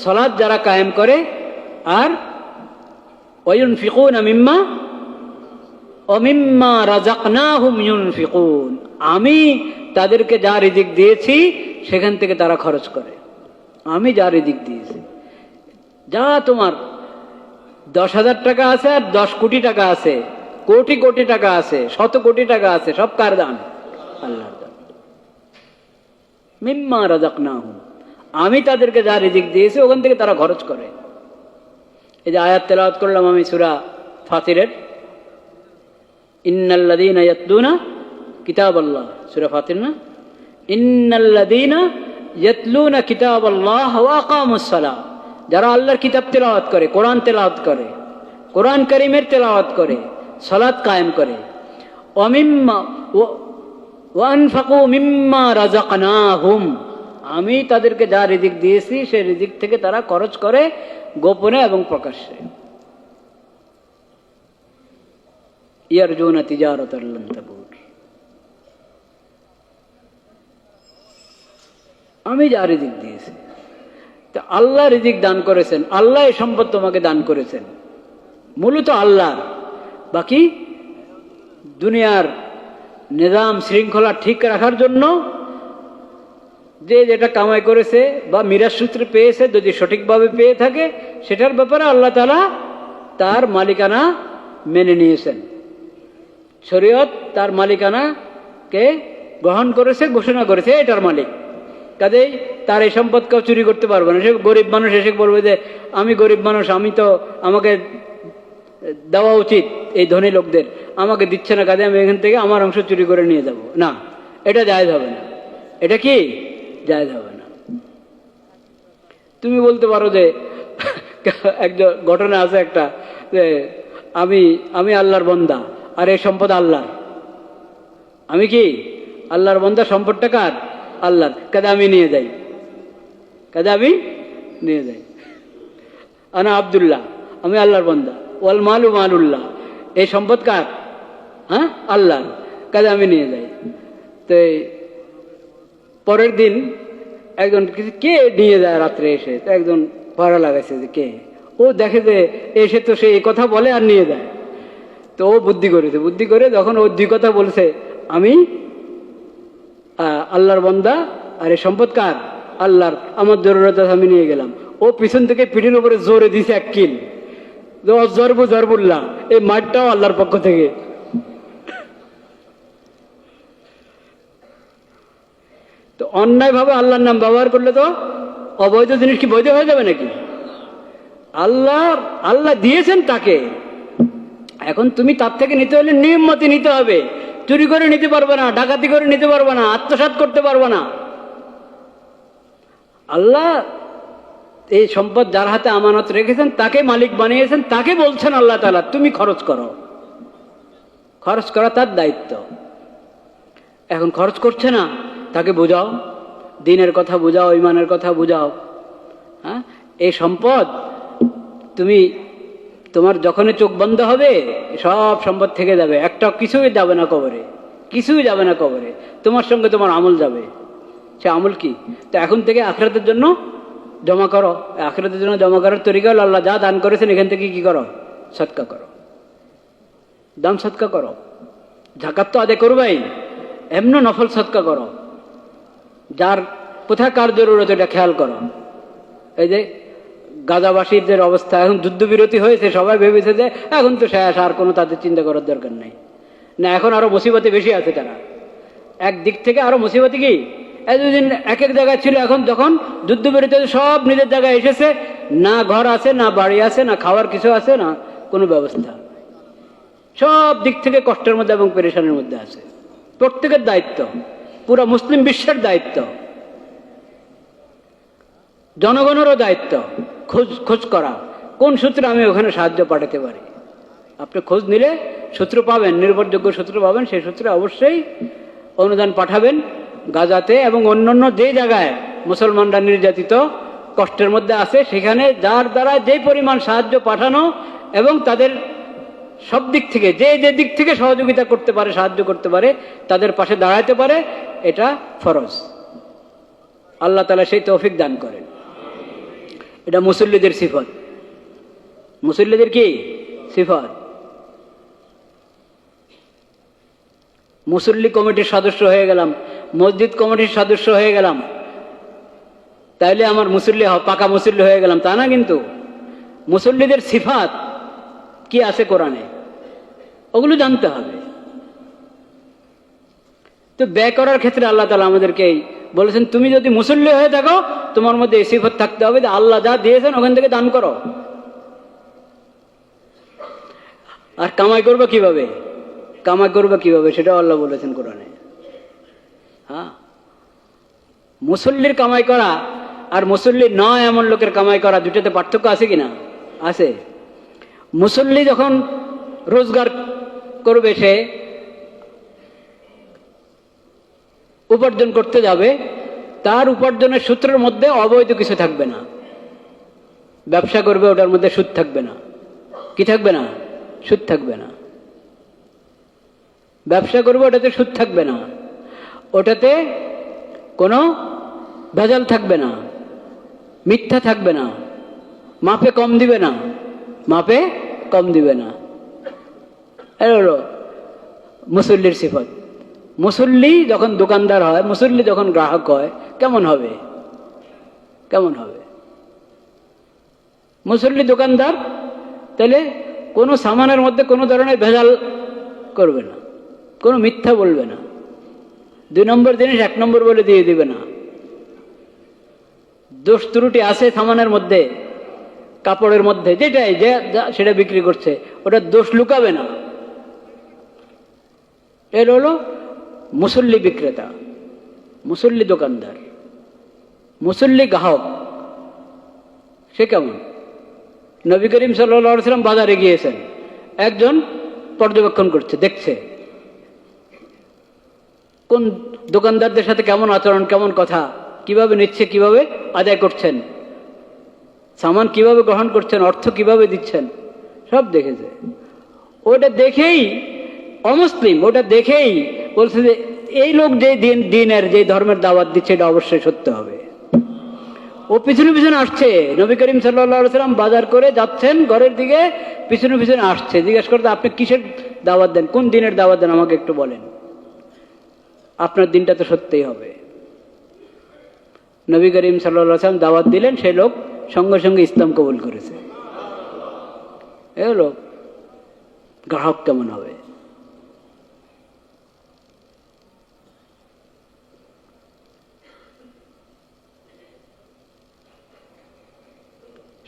সালাত যারা কায়েম করে, আর ওয়ায়ুনফিকুনা মিম্মা ওমিম্মা রাযাকনাহুম ইউনফিকুন, আমি তাদেরকে যা রিজিক দিয়েছি সেখান থেকে তারা খরচ করে। আমি যা রিজিক দিয়েছি, যা তোমার 10,000 টাকা আছে আর 10 কোটি টাকা আছে, কোটি কোটি টাকা আছে, শত কোটি টাকা আছে, সব কার দান? আল্লাহর দান। মিম্মা রাযাকনাহুম, আমি তাদেরকে যা রিজিক দিয়েছি ওখান থেকে তারা খরচ করে। এই যে আয়াত তেলাওয়াত করলাম আমি সূরা ফাতিরের, ইন্নাল্লাযীনা ইয়াতলুনা কিতাবাল্লাহ, সূরা ফাতির না? ইন্নাল্লাযীনা ইয়াতলুনা কিতাবাল্লাহ ওয়া আকামুস সালাহ, যারা আল্লাহর কিতাব তেলাওয়াত করে, কোরআন তেলাওয়াত করে, কোরআন কারীমের তেলাওয়াত করে, সালাত কায়েম করে, ওমিম্মা ওয়া আনফাকু মিম্মা রাযাকনাহুম, আমি তাদেরকে যা রিজিক দিয়েছি সেই রিজিক থেকে তারা খরচ করে গোপনে এবং প্রকাশ্যে। ইয়ারজুনা তিজারাতান লান তাবুর, আমি যা রিজিক দিয়েছি। তা আল্লাহ রিজিক দান করেছেন, আল্লাহ এই সম্পদ তোমাকে দান করেছেন, মূলত আল্লাহর। বাকি দুনিয়ার নিজাম শৃঙ্খলা ঠিক রাখার জন্য যে যেটা কামাই করেছে বা মিরাজ সূত্রে পেয়েছে, যদি সঠিকভাবে পেয়ে থাকে, সেটার ব্যাপারে আল্লাহ তাআলা তার মালিকানা মেনে নিয়েছেন। শরীয়ত তার মালিকানাকে গ্রহণ করেছে, ঘোষণা করেছে এটার মালিক। কাজেই তার এই সম্পদ কেউ চুরি করতে পারবে না। সে গরিব মানুষ এসে বলবে যে আমি গরিব মানুষ, আমি তো, আমাকে দেওয়া উচিত এই ধনী লোকদের, আমাকে দিচ্ছে না, কাজে আমি এখান থেকে আমার অংশ চুরি করে নিয়ে যাব, না, এটা জায়েজ হবে না। এটা কি জায়েজ হবে না। তুমি বলতে পারো যে একজন ঘটনা আছে একটা, যে আমি আল্লাহর বান্দা আর এই সম্পদ আল্লাহর, আমি কি আল্লাহর বান্দা, সম্পদটা কার? আল্লাহর, কাজে আমি নিয়ে যাই, কাজে আমি নিয়ে যাই। আনা আব্দুল্লাহ, আমি আল্লাহর বান্দা, ওয়াল মালু মালুল্লাহ, এই সম্পদ কার? হ্যাঁ, আল্লাহর, কাজে আমি নিয়ে যাই। তো পরের দিন একজন কে নিয়ে যায় রাত্রে এসে, তো একজন পাড়া লাগাইছে যে কে, ও দেখে যে এসে তো সে এই কথা বলে আর নিয়ে যায়। তো ও বুদ্ধি করেছে, বুদ্ধি করে যখন ও দুই কথা বলছে, আমি আল্লাহর বান্দা আর এই সম্পদ কার? আল্লাহর, আমার জরুরত আছে আমি নিয়ে গেলাম। ও পিছন থেকে পিঠের উপরে জোরে দিছে এক কিল, জরবু জরবুল্লাহ, এই মাঠটাও আল্লাহর পক্ষ থেকে। তো অন্যায় ভাবে আল্লাহর নাম ব্যবহার করলে তো অবৈধ জিনিস কি বৈধ হয়ে যাবে নাকি? আল্লাহ দিয়েছেন তাকে, এখন তুমি তার থেকে নিতে হলে নিয়মমতে নিতে হবে। চুরি করে নিতে পারবে না, ডাকাতি করে নিতে পারবে না, আত্মসাৎ করতে পারবে না। আল্লাহ এই সম্পদ যার হাতে আমানত রেখেছেন তাকে মালিক বানিয়েছেন, তাকে বলছেন আল্লাহ তাআলা তুমি খরচ করো। খরচ করা তার দায়িত্ব। এখন খরচ করছে না, তাকে বোঝাও, দ্বীনের কথা বোঝাও, ঈমানের কথা বোঝাও। হ্যাঁ, এই সম্পদ তুমি, তোমার যখনই চোখ বন্ধ হবে সব সম্পদ থেকে যাবে, একটা কিছুই যাবে না কবরে, কিছুই যাবে না কবরে, তোমার সঙ্গে তোমার আমল যাবে। সে আমল কি? তো এখন থেকে আখিরাতের জন্য জমা করো। আখিরাতের জন্য জমা করার তরিকা হলো আল্লাহ যা দান করেছেন এখান থেকে কি করো? সদকা করো, দান সদকা করো। যাকাত তো আদায় করবাই, এমন নফল সদকা করো। যার কোথায় কার জরুরত এটা খেয়াল করো। এই যে গাজাবাসীদের অবস্থা, এখন যুদ্ধবিরতি হয়েছে, সবাই ভেবেছে যে এখন তো শেষ, আর কোনো তাদের চিন্তা করার দরকার নেই। না, এখন আরো মুসিবতে বেশি আছে তারা। একদিক থেকে আরো মুসিবতে কি, এতদিন এক এক জায়গায় ছিল, এখন যখন যুদ্ধবিরতি সব নিজের জায়গায় এসেছে, না ঘর আছে, না বাড়ি আছে, না খাওয়ার কিছু আছে, না কোনো ব্যবস্থা, সব দিক থেকে কষ্টের মধ্যে এবং পেরেশানের মধ্যে আছে। প্রত্যেকের দায়িত্ব, পুরো মুসলিম বিশ্বের দায়িত্ব, জনগণেরও দায়িত্ব খোঁজ করা, কোন সূত্রে আমি ওখানে সাহায্য পাঠাতে পারি। আপনি খোঁজ নিলে সূত্র পাবেন, নির্ভরযোগ্য সূত্র পাবেন, সেই সূত্রে অবশ্যই অনুদান পাঠাবেন গাজাতে এবং অন্যান্য যে জায়গায় মুসলমানরা নির্যাতিত কষ্টের মধ্যে আছে, সেখানে যার দ্বারা যে পরিমাণ সাহায্য পাঠানো এবং তাদের সব দিক থেকে যে যে দিক থেকে সহযোগিতা করতে পারে, সাহায্য করতে পারে, তাদের পাশে দাঁড়াতে পারে, এটা ফরজ। আল্লাহ তাআলা সেই তৌফিক দান করেন। এটা মুসল্লিদের সিফত। মুসল্লিদের কি সিফত? মুসল্লি কমিটির সদস্য হয়ে গেলাম, মসজিদ কমিটির সদস্য হয়ে গেলাম, তাইলে আমার মুসল্লি পাকা মুসল্লি হয়ে গেলাম তা না। কিন্তু মুসল্লিদের সিফাত কি আছে কোরআনে, ওগুলো জানতে হবে। তো ব্যয় করার ক্ষেত্রে আল্লাহ তাআলা আমাদেরকে বলেছেন, তুমি যদি মুসল্লি হয়ে থাকো তোমার মধ্যে এই সিফত থাকতে হবে যে আল্লাহ যা দিয়েছেন ওখান থেকে দান করো। আর কামাই করবে কিভাবে, কামাই করবে কিভাবে সেটাও আল্লাহ বলেছেন কোরআনে। হ্যাঁ, মুসল্লির কামাই করা আর মুসল্লি নয় এমন লোকের কামাই করা, দুটোতে পার্থক্য আছে কিনা? আছে। মুসল্লি যখন রোজগার করবে, সে উপার্জন করতে যাবে, তার উপার্জনের সূত্রের মধ্যে অবৈধ কিছু থাকবে না। ব্যবসা করবে, ওটার মধ্যে সুদ থাকবে না। কি থাকবে না? সুদ থাকবে না। ব্যবসা করবে, ওটাতে সুদ থাকবে না, ওটাতে কোনো ভেজাল থাকবে না, মিথ্যা থাকবে না, মাপে কম দিবে না, মাপে কম দিবে না। এটা হলো মুসল্লির সিফত। মুসল্লি যখন দোকানদার হয়, মুসল্লি যখন গ্রাহক হয়, কেমন হবে? কেমন হবে? মুসল্লি দোকানদার, তাহলে কোনো সামানের মধ্যে কোনো ধরনের ভেজাল করবে না, কোনো মিথ্যা বলবে না, 2 নম্বর জিনিস 1 নম্বর বলে দিয়ে দিবে না। দোষ ত্রুটি আছে সামানের মধ্যে, কাপড়ের মধ্যে, যেটাই সেটা বিক্রি করছে, ওটা দোষ লুকাবে না। এর হলো মুসল্লি বিক্রেতা, মুসল্লি দোকানদার। মুসল্লি গ্রাহক সে কেমন? নবী করিম সাল্লাল্লাহু আলাইহি ওয়াসাল্লাম বাজারে গিয়েছেন, একজন পর্যবেক্ষণ করছে, দেখছে কোন দোকানদারদের সাথে কেমন আচরণ, কেমন কথা, কিভাবে নিচ্ছে, কিভাবে আদায় করছেন, সামান কিভাবে গ্রহণ করছেন, অর্থ কিভাবে দিচ্ছেন, সব দেখেছে। ওটা দেখেই অমুসলিম, ওটা দেখেই বলছে যে এই লোক যে দিনের যে ধর্মের দাওয়াত দিচ্ছে এটা অবশ্যই সত্য হবে। ও পিছনে পিছনে আসছে, নবী করিম সাল্লাল্লাহু আলাইহি ওয়াসাল্লাম বাজার করে যাচ্ছেন ঘরের দিকে, পিছনে পিছনে আসছে, জিজ্ঞেস করতে আপনি কিসের দাওয়াত দেন, কোন দিনের দাওয়াত দেন, আমাকে একটু বলেন, আপনার দিনটা তো সত্যিই হবে। নবী করিম সাল্লাল্লাহু আলাইহি ওয়াসাল্লাম দাওয়াত দিলেন, সেই লোক সঙ্গে সঙ্গে ইসলাম কবুল করেছে। এ লোক গ্রাহক কেমন হবে?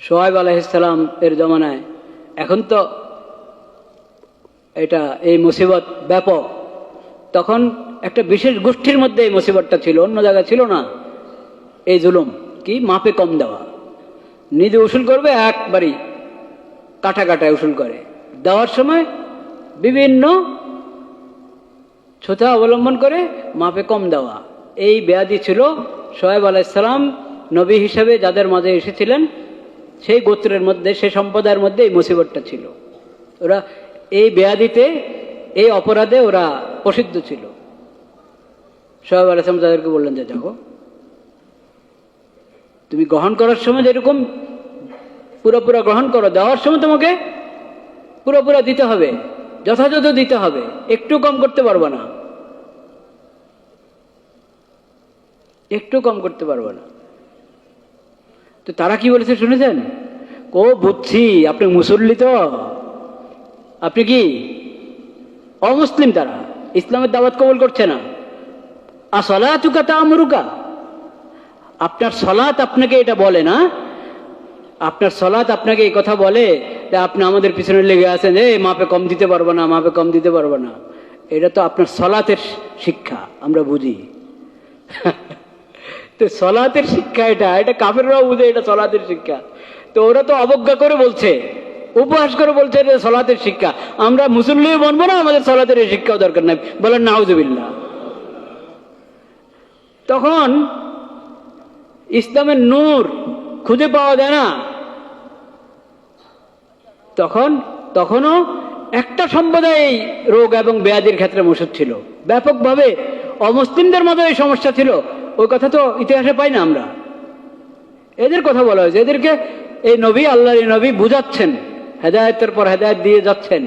শোয়েব আলাইহিস সালাম এর জমানায়, এখন তো এটা এই মুসিবত ব্যাপক, তখন একটা বিশেষ গোষ্ঠীর মধ্যে এই মুসিবতটা ছিল, অন্য জায়গায় ছিল না। এই জুলুম কি, মাপে কম দেওয়া, নিজে উসুল করবে একবারই কাটা কাটায় উসুল করে, দেওয়ার সময় বিভিন্ন ছুতা অবলম্বন করে মাপে কম দেওয়া। এই ব্যাধি ছিল শোয়েব আলাইহিস সালাম নবী হিসেবে যাদের মাঝে এসেছিলেন, সেই গোত্রের মধ্যে, সেই সম্প্রদায়ের মধ্যে এই মুসিবতটা ছিল। ওরা এই ব্যাধিতে, এই অপরাধে ওরা প্রসিদ্ধ ছিল। শোয়েব আলাইহিস সালাম তাদেরকে বললেন যে দেখো, তুমি গ্রহণ করার সময় যেরকম পুরোপুরা গ্রহণ করো, দেওয়ার সময় তোমাকে পুরোপুরা দিতে হবে, যথাযথ দিতে হবে, একটু কম করতে পারবে না, একটু কম করতে পারবে না। তো তারা কি বলেছে শুনেছেন? ও বুঝছি, আপনি মুসল্লি তো, আপনি কি অমুসলিম। তারা ইসলামের দাওয়াত কবুল করছে না। আসলাতুকা তা'মুরুকা, আপনার সলাত আপনাকে এটা বলে না, আপনার সলাত আপনাকে এই কথা বলে যে আপনি আমাদের পিছনে লেগে আছেন, মাপে কম দিতে পারবো না, মাপে কম দিতে পারবো না। এটা তো আপনার সলাতের শিক্ষা, আমরা বুঝি। তো সলাতের শিক্ষা এটা, এটা কাফেররাও বুঝে এটা সলাতের শিক্ষা। তো ওরা তো অবজ্ঞা করে বলছে, উপহাস করে বলছে এটা সলাতের শিক্ষা। আমরা মুসল্লিও বনবো না, আমাদের সলাতের এই শিক্ষাও দরকার নাই, বলেন নাউজুবিল্লাহ। তখন ইসলামের নূর খুঁজে পাওয়া যায় না। তখনও একটা সম্প্রদায় রোগ এবং ব্যাধির ক্ষেত্রে মুসুদ ছিল, ব্যাপকভাবে অমুসলিমদের মধ্যে এই সমস্যা ছিল, ওই কথা তো ইতিহাসে পাই না আমরা। এদের কথা বলা হয়েছে, এদেরকে এই নবী, আল্লাহর এই নবী বুঝাচ্ছেন, হেদায়েতের পর হেদায়েত দিয়ে যাচ্ছেন,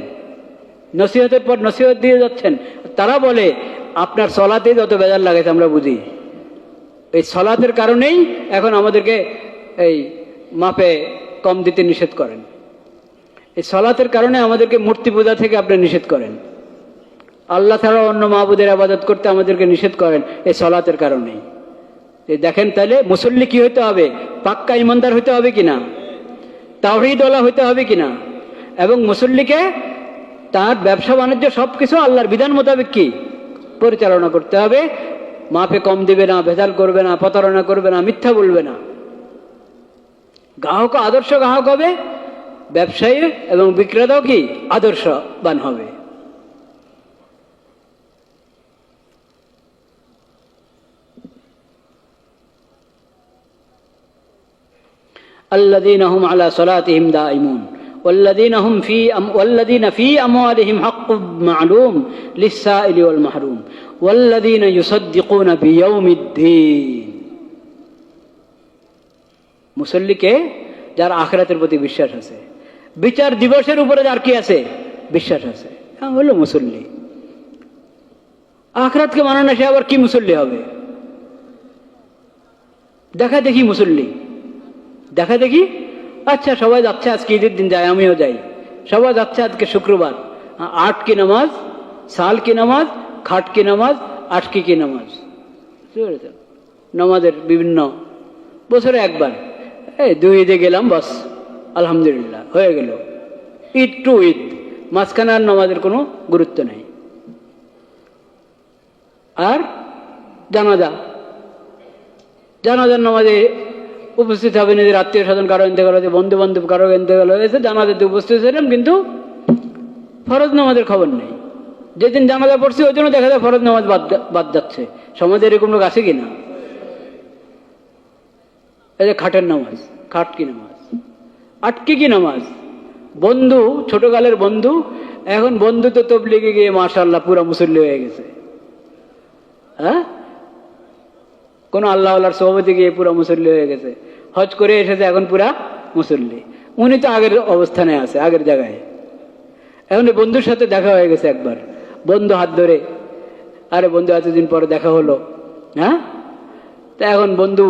নসিহতের পর নসিহত দিয়ে যাচ্ছেন। তারা বলে আপনার সলাতেই যত বেজার লাগাইছে আমরা বুঝি, এই সলাতের কারণেই এখন আমাদেরকে এই মাপে কম দিতে নিষেধ করেন, এই সলাতের কারণে আমাদেরকে মূর্তি পূজা থেকে আপনি নিষেধ করেন, আল্লাহ ছাড়া অন্য মাহবুদের আবাদত করতে আমাদেরকে নিষেধ করেন এই সলাতের কারণেই। দেখেন তাহলে মুসল্লি কি হইতে হবে? পাক্কা ইমানদার হইতে হবে কিনা, তাওহীদওয়ালা হইতে হবে কিনা, এবং মুসল্লিকে তার ব্যবসা বাণিজ্য সবকিছু আল্লাহর বিধান মোতাবেক কি পরিচালনা করতে হবে। মাপে কম দিবে না, ভেজাল করবে না, প্রতারণা করবে না, মিথ্যা বলবে না। গ্রাহক আদর্শ গ্রাহক হবে, ব্যবসায়ী এবং বিক্রেতাও কি আদর্শবান হবে। الذين هم على صلاتهم دائمون والذين في أموالهم حق معلوم للسائل والمحروم والذين يصدقون بيوم الدين। মুসল্লিকে যার আখিরাতের প্রতি বিশ্বাস আছে, বিচার দিবসের উপরে যার কি আছে বিশ্বাস আছে, হলো মুসল্লি। আখিরাতকে মানে না, সে আবার কি মুসল্লি হবে? দেখা দেখি মুসল্লি, দেখা দেখি আচ্ছা সবাই যাচ্ছে আজকে ঈদের দিন, যায় আমিও যাই, সবাই যাচ্ছে আজকে শুক্রবার, 8 কি নামাজ, সাল কি নামাজ, খাট কি নামাজ, 8 কি নামাজ, নামাজের বিভিন্ন বছরে একবার, এই 2 ঈদে গেলাম বাস আলহামদুলিল্লাহ হয়ে গেল, ঈদ টু ঈদ, মাঝখানে আর নামাজের কোনো গুরুত্ব নেই। আর জানাজার নামাজে উপস্থিত হবে, নিজের আত্মীয় স্বজন কারো ইন্তেকাল হয়েছে, বন্ধু বান্ধব কারো ইন্তেকাল হয়েছে, জানাজাতে উপস্থিত ছিলাম, কিন্তু ফরজ নামাজের খবর নেই। যেদিন জানাজা পড়ছি ওই জন্য দেখা যায় ফরজ নামাজ বাদ যাচ্ছে। সমাজে এরকম লোক আছে কিনা? এই যে খাটের নামাজ, খাট কি নামাজ, 8 কি নামাজ, বন্ধু ছোটকালের বন্ধু, এখন বন্ধু তো তবলিগে গিয়ে মাশাআল্লাহ পুরা মুসল্লি হয়ে গেছে। হ্যাঁ, কোন আল্লাহ আল্লাহর সোহবতে গিয়ে পুরা মুসল্লি হয়ে গেছে, হজ করে এসেছে এখন পুরা মুসল্লি। উনি তো আগের অবস্থানে আছে, আগের জায়গায়। এখন বন্ধুর সাথে দেখা হয়ে গেছে একবার, বন্ধু হাত ধরে, আরে বন্ধু এতদিন পরে দেখা হলো, হ্যাঁ, তা এখন বন্ধু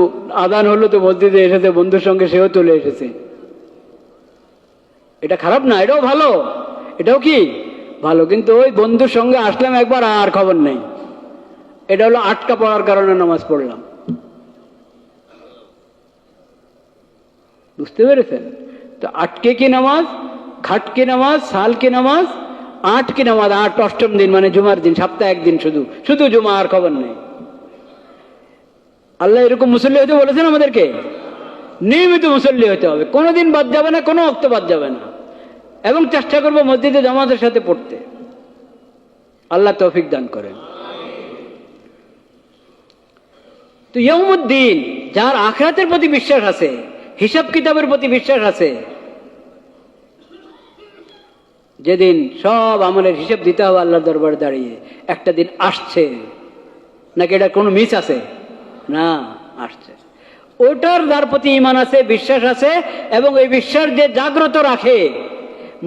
আদান হলো তো মসজিদে এসেছে, বন্ধুর সঙ্গে সেও চলে এসেছে। এটা খারাপ না, এটাও ভালো, এটাও কি ভালো, কিন্তু ওই বন্ধুর সঙ্গে আসলাম একবার আর খবর নেই, এটা হলো আটকা পড়ার কারণে নামাজ পড়লাম। বুঝতে পেরেছেন তো? 8 কি নামাজ, খাট কি নামাজ, সাল কি নামাজ, 8 কি নামাজ, 8 অষ্টম দিন মানে জুমার দিন, সপ্তাহে একদিন শুধু জুমা, আর খবর নেই। আল্লাহ এরকম মুসল্লি হতে বলেছেন আমাদেরকে, নিয়মিত মুসল্লি হতে হবে, কোনোদিন বাদ যাবে না, কোনো ওয়াক্ত বাদ যাবে না, এবং চেষ্টা করবো মসজিদে জামাতের সাথে পড়তে। আল্লাহ তৌফিক দান করেন। তো ইয়াউমুদ্দিন, যার আখিরাতের প্রতি বিশ্বাস আছে, হিসাব কিতাবের প্রতি বিশ্বাস আছে, যেদিন সব আমলের হিসাব দিতে হবে আল্লাহর দরবারে দাঁড়িয়ে, একটা দিন আসছে, নাকি এটা কোনো মিস আছে? না, আসছে। ওটার যার প্রতি ঈমান আছে, বিশ্বাস আছে, এবং এই বিশ্বাস যে জাগ্রত রাখে,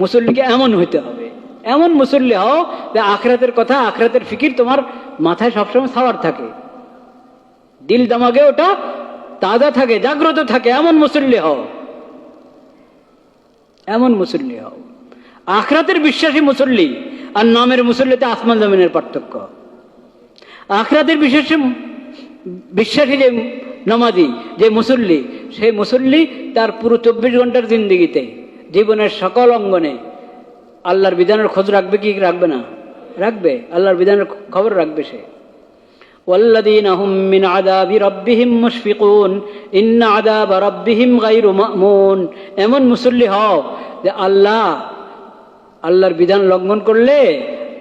মুসল্লিকে এমন হইতে হবে, এমন মুসল্লি হও যে আখিরাতের কথা, আখিরাতের ফিকির তোমার মাথায় সবসময় সাওয়ার থাকে, দিল দামাগে ওটা তাজা থাকে, জাগ্রত থাকে, এমন মুসল্লি হও, এমন মুসল্লি হও। আখিরাতের বিশ্বাসী মুসল্লি আর নামের মুসল্লিতে আসমান জমিনের পার্থক্য। আখিরাতের বিশ্বাসী যে নামাজি, যে মুসল্লি, সেই মুসল্লি তার পুরো 24 ঘন্টার জিন্দেগিতে, জীবনের সকল অঙ্গনে আল্লাহর বিধানের খোঁজ রাখবে কি রাখবে না? রাখবে, আল্লাহর বিধানের খবর রাখবে সে। والذين هم من عذاب ربهم مشفقون إن عذاب ربهم غير مأمون। এমন মুসল্লি হও যে আল্লাহর বিধান লঙ্ঘন করলে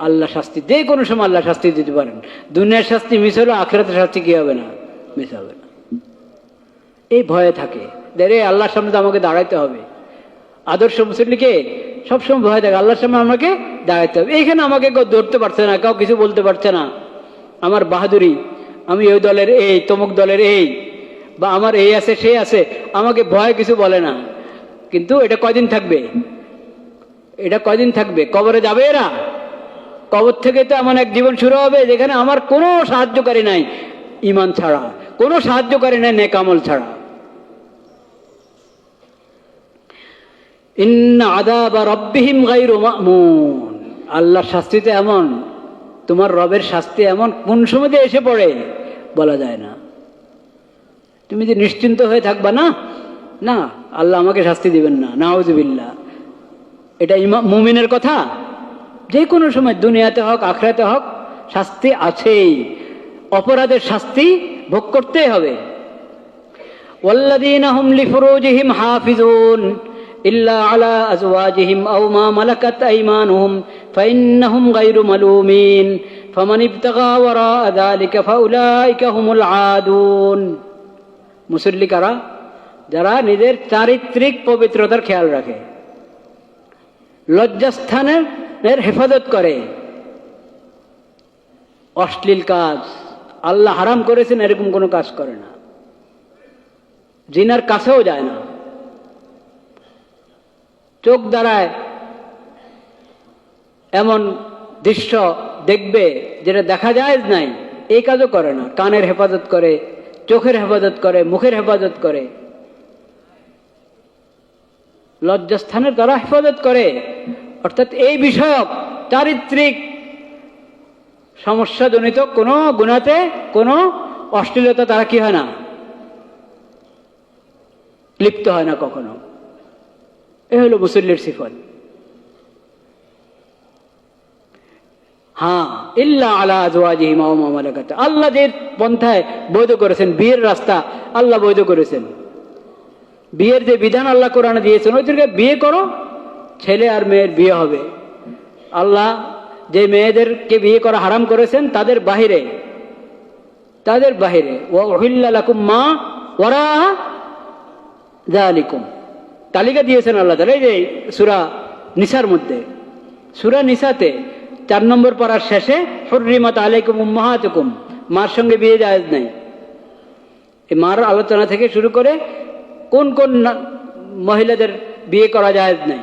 আল্লাহ শাস্তি, যে কোনো সময় আল্লাহ শাস্তি দিতে পারেন। দুনিয়ার শাস্তি মিস হলো, আখিরাতের শাস্তি কি হবে না? মিস হবে না। এই ভয়ে থাকে, রে আল্লাহর সামনে তো আমাকে দাঁড়াইতে হবে। আদর্শ মুসল্লিকে সবসময় ভয় থাকে, আল্লাহর সামনে আমাকে দাঁড়াইতে হবে। এইখানে আমাকে কেউ ধরতে পারছে না, কেউ কিছু বলতে পারছে না, আমার বাহাদুরি, আমি ওই দলের এই, তমুক দলের এই, বা আমার এই আছে সে আছে, আমাকে ভয় কিছু বলে না। কিন্তু এটা কয়দিন থাকবে? এটা কয়দিন থাকবে? কবরে যাবে এরা। কবর থেকে তো এমন এক জীবন শুরু হবে যেখানে আমার কোনো সাহায্যকারী নাই ঈমান ছাড়া, কোনো সাহায্যকারী নাই নেক আমল ছাড়া। ইন্না আযাবা রাব্বিহিম গায়রু মা'মুন। আল্লাহর শাস্তি তো এমন, তোমার রবের শাস্তি এমন কোন সময় এসে পড়ে বলা যায় না। তুমি যে নিশ্চিন্ত হয়ে থাকবা না, না আল্লাহ আমাকে শাস্তি দিবেন না, নাউযুবিল্লাহ, এটা মুমিনের কথা। যে কোনো সময় দুনিয়াতে হোক আখিরাতে হোক শাস্তি আছেই, অপরাধের শাস্তি ভোগ করতেই হবে। ওয়াল্লাযীনা হুম লিফুরুজিহিম হাফিজুন ইল্লা আলা আজওয়াজিহিম আও মা মালাকাত আইমানুহুম ফাইন্নাহুম গায়রু মালুমিন ফামান ইবতাগা ওয়ারা যালিকা ফাউলাইকা হুমুল আদুন। মুসল্লি কারা? যারা নিজের চারিত্রিক পবিত্রতার খেয়াল রাখে, লজ্জাস্থানের হেফাজত করে। অশ্লীল কাজ আল্লাহ হারাম করেছেন এরকম কোনো কাজ করে না, জিনার কাছেও যায় না। চোখ দ্বারায় এমন দৃশ্য দেখবে যেটা দেখা যায় নাই, এই কাজও করে না। কানের হেফাজত করে, চোখের হেফাজত করে, মুখের হেফাজত করে, লজ্জাস্থানের তারা হেফাজত করে। অর্থাৎ এই বিষয়ক চারিত্রিক সমস্যাজনিত কোনো গুনাতে, কোনো অশ্লীলতা তারা কি হয় না, লিপ্ত হয় না কখনো। এ হলো মুসল্লির সিফত। হ্যাঁ, ইল্লা আলা আজওয়াজিহিম আও মা মালাকাত, আল্লাহ যে পন্থায় বৈধ করেছেন, বিয়ের রাস্তা আল্লাহ বৈধ করেছেন, বিয়ের যে বিধান আল্লাহ কোরআনে দিয়েছেন, ওইদেরকে বিয়ে করো, ছেলে আর মেয়ের বিয়ে হবে। আল্লাহ যে মেয়েদেরকে বিয়ে করা হারাম করেছেন তাদের বাহিরে, তাদের বাহিরে ওয়া উহিল্লা লাকুম মা ওয়ারা যালিকুম, তালিকা দিয়েছেন আল্লাহ তাআলা। এই যে সূরা নিসার মধ্যে, সূরা নিসাতে 4 নম্বর পারার শেষে হুররিমাত আলাইকুম উম্মাহাতুকুম, মার সঙ্গে বিয়ে জায়েজ নাই। এই মার আলোচনা থেকে শুরু করে কোন কোন মহিলাদের বিয়ে করা জায়েজ নাই,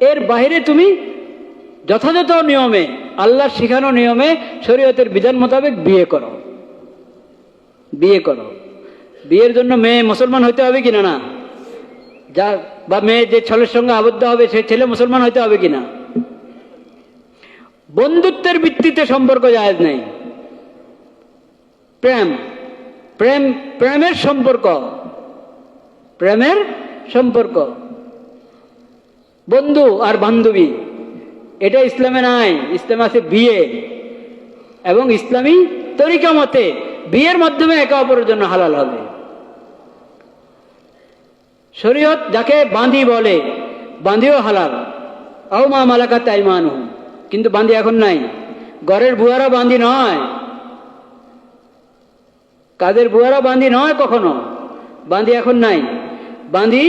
এর বাইরে তুমি যথাযথ নিয়মে, আল্লাহর শিখানো নিয়মে, শরীয়তের বিধান মোতাবেক বিয়ে করো, বিয়ে করো। বিয়ের জন্য মেয়ে মুসলমান হইতে হবে কিনা, না যা, বা মেয়ে যে ছেলের সঙ্গে আবদ্ধ হবে সে ছেলে মুসলমান হইতে হবে কিনা। বন্ধুত্বের ভিত্তিতে সম্পর্ক জায়েজ নাই। প্রেম, প্রেম, প্রেমের সম্পর্ক, প্রেমের সম্পর্ক, বন্ধু আর বান্ধবী, এটা ইসলামে নাই। ইসলামে আছে বিয়ে, এবং ইসলামী তরিকা মতে বিয়ের মাধ্যমে একে অপরের জন্য হালাল হবে। শরীয়ত যাকে বাঁধি বলে, বাঁধিও হালাল। আও মা মালাকাত আইমানুহুম, কিন্তু বাঁধি এখন নাই। ঘরের বুয়ারা বাঁধি নয়, কাদের বুয়ারা বাঁধি নয় কখনো, বাঁধি এখন নাই। বাঁধি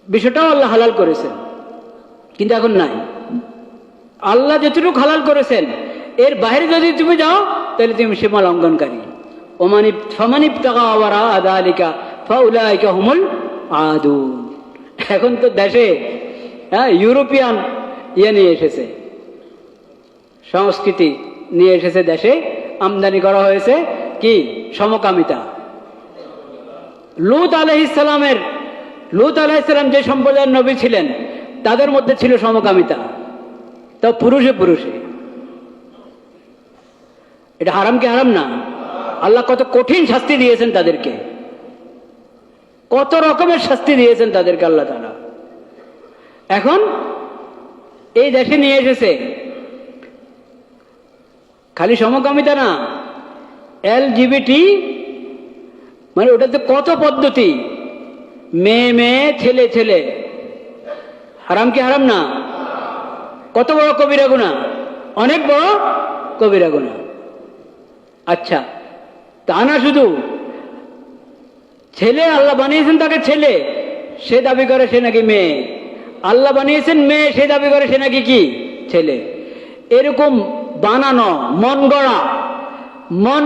বিষয়টাও আল্লাহ হালাল করেছেন, কিন্তু এখন নাই। আল্লাহ যতটুকু হালাল করেছেন এর বাইরে যদি তুমি যাও তাহলে তুমি সীমা লঙ্ঘনকারী। ফামান ইবতাগা ওয়ারা যালিকা ফাউলাইকা হুমুল আদুন। এখন তো দেশে ইউরোপিয়ান নিয়ে এসেছে, সংস্কৃতি নিয়ে এসেছে, দেশে আমদানি করা হয়েছে কি সমকামিতা। লূত আলাইহিসসালাম যে সম্প্রদায়ের নবী ছিলেন তাদের মধ্যে ছিল সমকামিতা, তা পুরুষে পুরুষে। এটা হারাম কি হারাম না? আল্লাহ কত কঠিন শাস্তি দিয়েছেন তাদেরকে, কত রকমের শাস্তি দিয়েছেন তাদেরকে আল্লাহ তাআলা। এখন এই দেশে নিয়ে এসেছে খালি সমকামিতা না, LGBT, মানে ওটাতে কত পদ্ধতি, মেয়ে মেয়ে, ছেলে ছেলে। হারাম কি হারাম না? কত বড় কবিরা গুনাহ, অনেক বড় কবিরা গুনাহ। আচ্ছা, তা না শুধু ছেলে আল্লাহ বানিয়েছেন তাকে ছেলে, সে দাবি করে সে নাকি মেয়ে। আল্লাহ বানিয়েছেন মেয়ে, সে দাবি করে সে নাকি কি ছেলে। এরকম বানানো, মন গড়া মন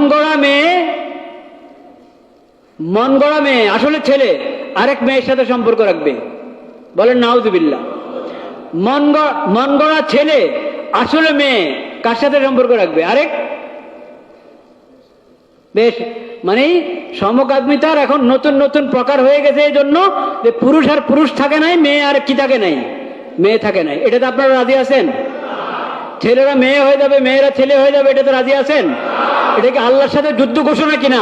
গড়া মেয়ে আসলে ছেলে আরেক মেয়ের সাথে সম্পর্ক রাখবে, বলেন নাউজুবিল্লাহ। মন গড়া ছেলে আসলে মেয়ে কার সাথে সম্পর্ক রাখবে? আরেক। বেশ, মানে সমকামিতার এখন নতুন নতুন প্রকার হয়ে গেছে, এই জন্য যে পুরুষ আর পুরুষ থাকে নাই, মেয়ে আর কি থাকে নাই, মেয়ে থাকে নাই। এটাতে আপনারা রাজি আছেন? ছেলেরা মেয়ে হয়ে যাবে, মেয়েরা ছেলে হয়ে যাবে, এটাতে রাজি আছেন? এটা কি আল্লাহর সাথে যুদ্ধ ঘোষণা কিনা?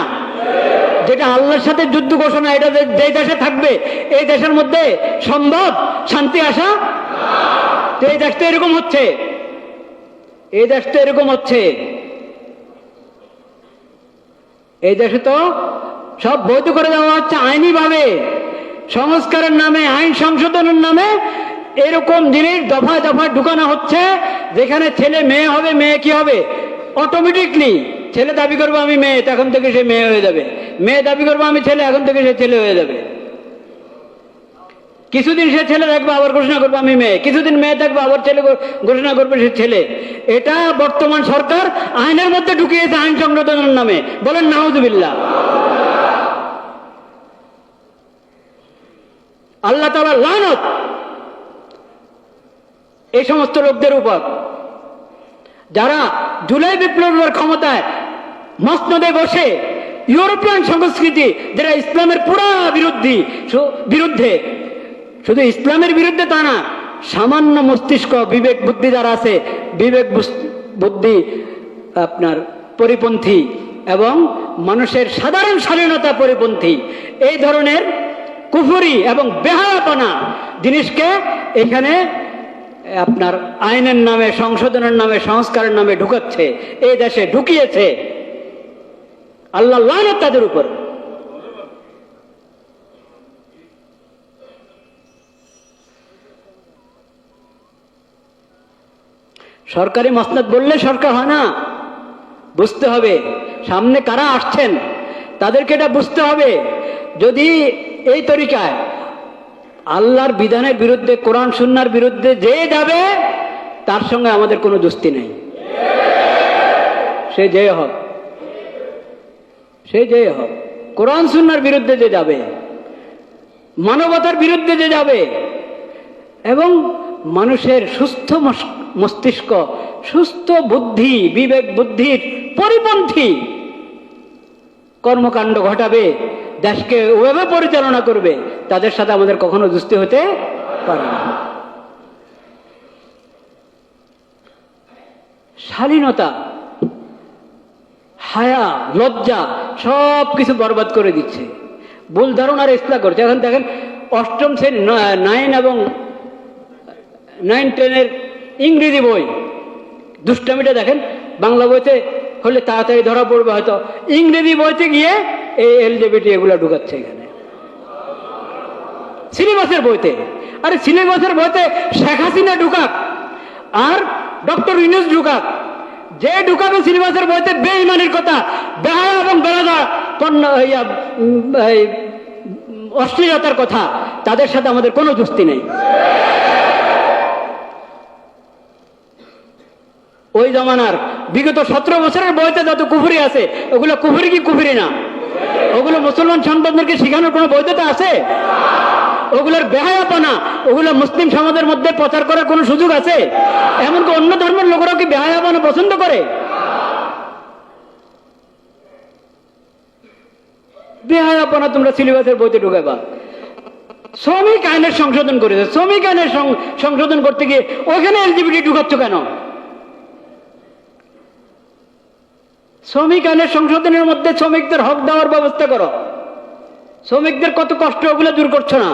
যেটা আল্লাহর সাথে যুদ্ধ ঘোষণা, এটা যে দেশে থাকবে এই দেশের মধ্যে সম্ভব শান্তি আসা? এই দেশটা এরকম হচ্ছে, এই দেশটা এরকম হচ্ছে। এই দেশে তো সব বৈধ করে দেওয়া হচ্ছে আইনি ভাবে, সংস্কারের নামে, আইন সংশোধনের নামে এরকম জিনিস দফায় দফায় ঢুকানো হচ্ছে, যেখানে ছেলে মেয়ে হবে, মেয়ে কি হবে অটোমেটিকলি। ছেলে দাবি করবো আমি মেয়ে, এখন থেকে সে মেয়ে হয়ে যাবে, মেয়ে দাবি করবো আমি ছেলে, এখন থেকে সে ছেলে হয়ে যাবে। কিছুদিন সে ছেলে থাকবে, আবার ঘোষণা করবে আমি মেয়ে, কিছুদিন মেয়ে থাকবে, আবার ছেলে ঘোষণা করবে সে ছেলে। এটা বর্তমান সরকার আইনের মধ্যে ঢুকিয়েছে, আইন সংশোধনের নামে, বলেন নাউজুবিল্লাহ। আল্লাহ তাআলার লানত এই সমস্ত লোকদের উপর, যারা জুলাই বিপ্লবের ক্ষমতায় মসনদে বসে ইউরোপিয়ান সংস্কৃতি, যেটা ইসলামের পুরা বিরুদ্ধে, শুধু ইসলামের বিরুদ্ধে তা না, সামান্য মস্তিষ্ক বিবেক বুদ্ধি যারা আছে, বিবেক বুদ্ধি আপনার পরিপন্থী এবং মানুষের সাধারণ স্বাধীনতা পরিপন্থী, এই ধরনের কুফরি এবং বেহায়াপনা জিনিসকে এখানে আপনার আইনের নামে, সংশোধনের নামে, সংস্কারের নামে ঢুকাচ্ছে, এই দেশে ঢুকিয়েছে। আল্লাহ লানত তাদের উপর। সরকারি মসনদ বললে সরকার হয় না, বুঝতে হবে সামনে কারা আসছেন, তাদেরকে এটা বুঝতে হবে। যদি এই তরিকায় আল্লাহর বিধানের বিরুদ্ধে, কোরআন সুন্নাহর বিরুদ্ধে যে যাবে, তার সঙ্গে আমাদের কোনো দোস্তি নেই, সে যে হোক, সে যে হোক। কোরআন সুন্নাহর বিরুদ্ধে যে যাবে, মানবতার বিরুদ্ধে যে যাবে এবং মানুষের সুস্থ মস্তিষ্ক, সুস্থ বুদ্ধি, বিবেক বুদ্ধির পরিপন্থী কর্মকাণ্ড ঘটাবে, দেশকে ওভাবে পরিচালনা করবে, তাদের সাথে আমাদের কখনো দোস্তি হতে পারে না। শালীনতা, হায়া, লজ্জা সব কিছু বরবাদ করে দিচ্ছে, ভুল ধারণার ইসলাম করছে। এখন দেখেন অষ্টম শ্রেণী 9 এবং 9-10 ইংরেজি বই, দুষ্টামিটা দেখেন। বাংলা বইতে হলে তাড়াতাড়ি ধরা পড়বে হয়তো, ইংরেজি বইতে গিয়ে এই এলজিবিটি এগুলা ঢুকাচ্ছে এখানে সিলেবাসের বইতে। আরে সিলেবাসের বইতে শেখ হাসিনা ঢুকাক আর ডক্টর ইউনূস ঢুকাক, যে ঢুকাবে সিলেবাসের বইতে বেঈমানের কথা, বেহায়া এবং বেরাদা অশ্লীলতার কথা, তাদের সাথে আমাদের কোনো দোস্তি নেই। ওই জমানার বিগত 17 বছরের বইতে যত কুফরি আছে, ওগুলো কুফরি কি কুফরি না? ওগুলো মুসলমান সন্তানদেরকে শেখানোর কোনো বৈধতা আছে? ওগুলোর বেহায়াপনা, ওগুলো মুসলিম সমাজের মধ্যে প্রচার করার কোনো সুযোগ আছে? এমনকি অন্য ধর্মের লোকেরাও কি বেহায়াপনা পছন্দ করে? বেহায়াপনা তোমরা সিলেবাসের বইতে ঢুকাবা। শ্রমিক আইনের সংশোধন করেছে, শ্রমিক আইনের সংশোধন করতে গিয়ে ওখানে এলজিবিটি ঢুকাচ্ছ কেন? শ্রমিক আইনের সংশোধনের মধ্যে শ্রমিকদের হক দেওয়ার ব্যবস্থা করো। শ্রমিকদের কত কষ্ট, ওগুলো দূর করছো না।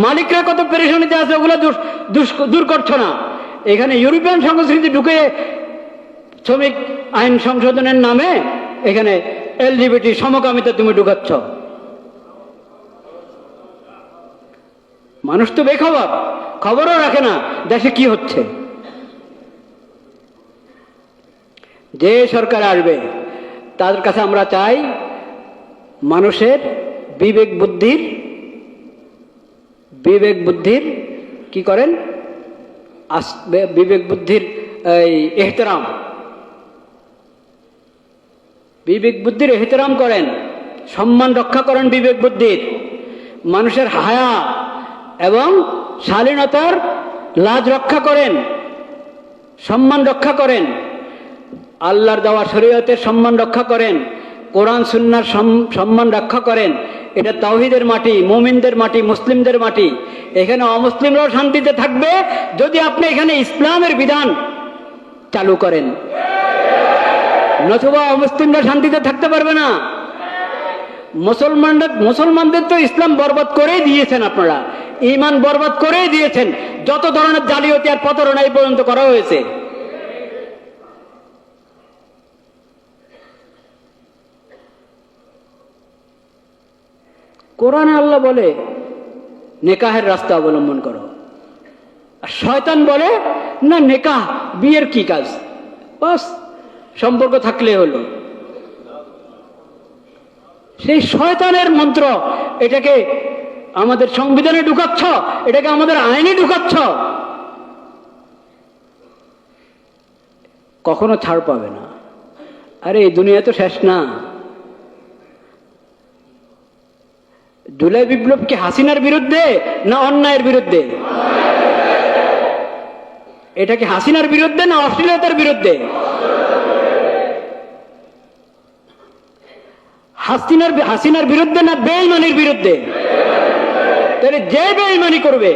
মালিকরা কত পেরেশানিতে আছে, ওগুলো দূর করছো না। এখানে ইউরোপিয়ান সংস্কৃতি ঢুকে শ্রমিক আইন সংশোধনের নামে এখানে এলজিবিটি সমকামিতা তুমি ঢুকাচ্ছ। মানুষ তো বেখবর, খবরও রাখে না দেশে কি হচ্ছে। যে সরকার আসবে তাদের কাছে আমরা চাই মানুষের বিবেক বুদ্ধির কি করেন, বিবেক বুদ্ধির এই এহতেরাম বিবেক বুদ্ধির এহতেরাম করেন, সম্মান রক্ষা করেন বিবেক বুদ্ধির, মানুষের হায়া এবং শালীনতার লাজ রক্ষা করেন, সম্মান রক্ষা করেন, আল্লাহর দেওয়া শরীয়তের সম্মান রক্ষা করেন, কোরআন সুন্নাহর সম্মান রক্ষা করেন। এটা তাওহীদের মাটি, মুমিনদের মাটি, মুসলিমদের মাটি। এখানে অমুসলিমরাও শান্তিতে থাকবে যদি আপনি এখানে ইসলামের বিধান চালু করেন, নতুবা অমুসলিমরা শান্তিতে থাকতে পারবে না। মুসলমানদের তো ইসলাম বরবাদ করেই দিয়েছেন আপনারা, ঈমান বরবাদ করেই দিয়েছেন। যত ধরনের জালিয়াতি আর প্রতারণা এই পর্যন্ত করা হয়েছে। কোরআনে আল্লাহ বলে নেকাহের রাস্তা অবলম্বন করো, আর শয়তান বলে না নেকাহ বিয়ের কি কাজ, বাস সম্পর্ক থাকলে হলো। সেই শয়তানের মন্ত্র, এটাকে আমাদের সংবিধানে ঢুকাচ্ছ, এটাকে আমাদের আইনে ঢুকাচ্ছ, কখনো ছাড় পাবে না। আরে এই দুনিয়া তো শেষ না। জুলাই বিপ্লব কি হাসিনার বিরুদ্ধে না অন্যায়ের বিরুদ্ধে? এটা কি হাসিনার বিরুদ্ধে না অশ্লীলতার বিরুদ্ধে? হাসিনার বিরুদ্ধে না বেঈমানির বিরুদ্ধে? তাহলে যে বেঈমানি করবে,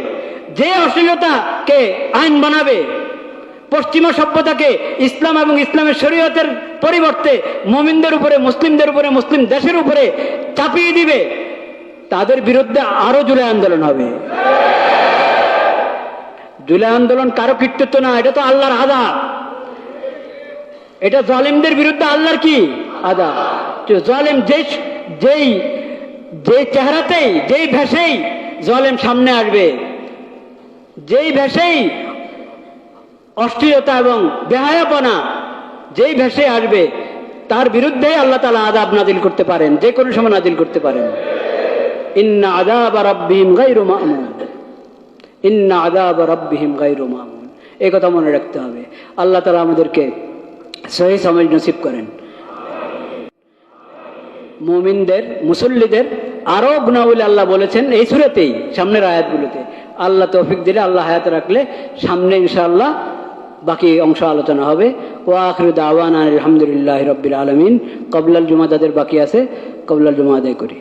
যে অশ্লীলতাকে আইন বানাবে, পশ্চিমা সভ্যতাকে ইসলাম এবং ইসলামের শরীয়তের পরিবর্তে মুমিনদের উপরে, মুসলিমদের উপরে, মুসলিম দেশের উপরে চাপিয়ে দিবে, তাদের বিরুদ্ধে আরো জুলাই আন্দোলন হবে। জুলাই আন্দোলন কারো কৃতিত্ব না, এটা তো আল্লাহর আযাব। এটা জালিমদের বিরুদ্ধে আল্লাহর কি আযাব। জালিম যেই চেহারাতেই, যেই ভেষেই জালিম সামনে আসবে, যেই ভেষেই অশ্লীলতা এবং বেহায়াপনা যেই ভেষে আসবে, তার বিরুদ্ধে আল্লাহ তাআলা আযাব নাজিল করতে পারেন, যে কোনো সময় নাজিল করতে পারেন। ইন্না আযাব রাব্বিহিম গায়রু মা'মুন, ইন্না আযাব রাব্বিহিম গায়রু মা'মুন। এই কথা মনে রাখতে হবে। আল্লাহ তাআলা আমাদেরকে সহি সমঝ নসিব করেন। মুমিনদের, মুসল্লিদের আরো গুণাবলী আল্লাহ বলেছেন এই সূরাতেই, সামনের আয়াতগুলোতে। আল্লাহ তৌফিক দিলে, আল্লাহ হায়াত রাখলে সামনে ইনশাআল্লাহ বাকি অংশ আলোচনা হবে। ওয়া আখিরু দাওয়ানা আলহামদুলিল্লাহি রাব্বিল আলামিন। কবলাল জুমা যাদের বাকি আছে, কবলাল জুমা আদায় করি।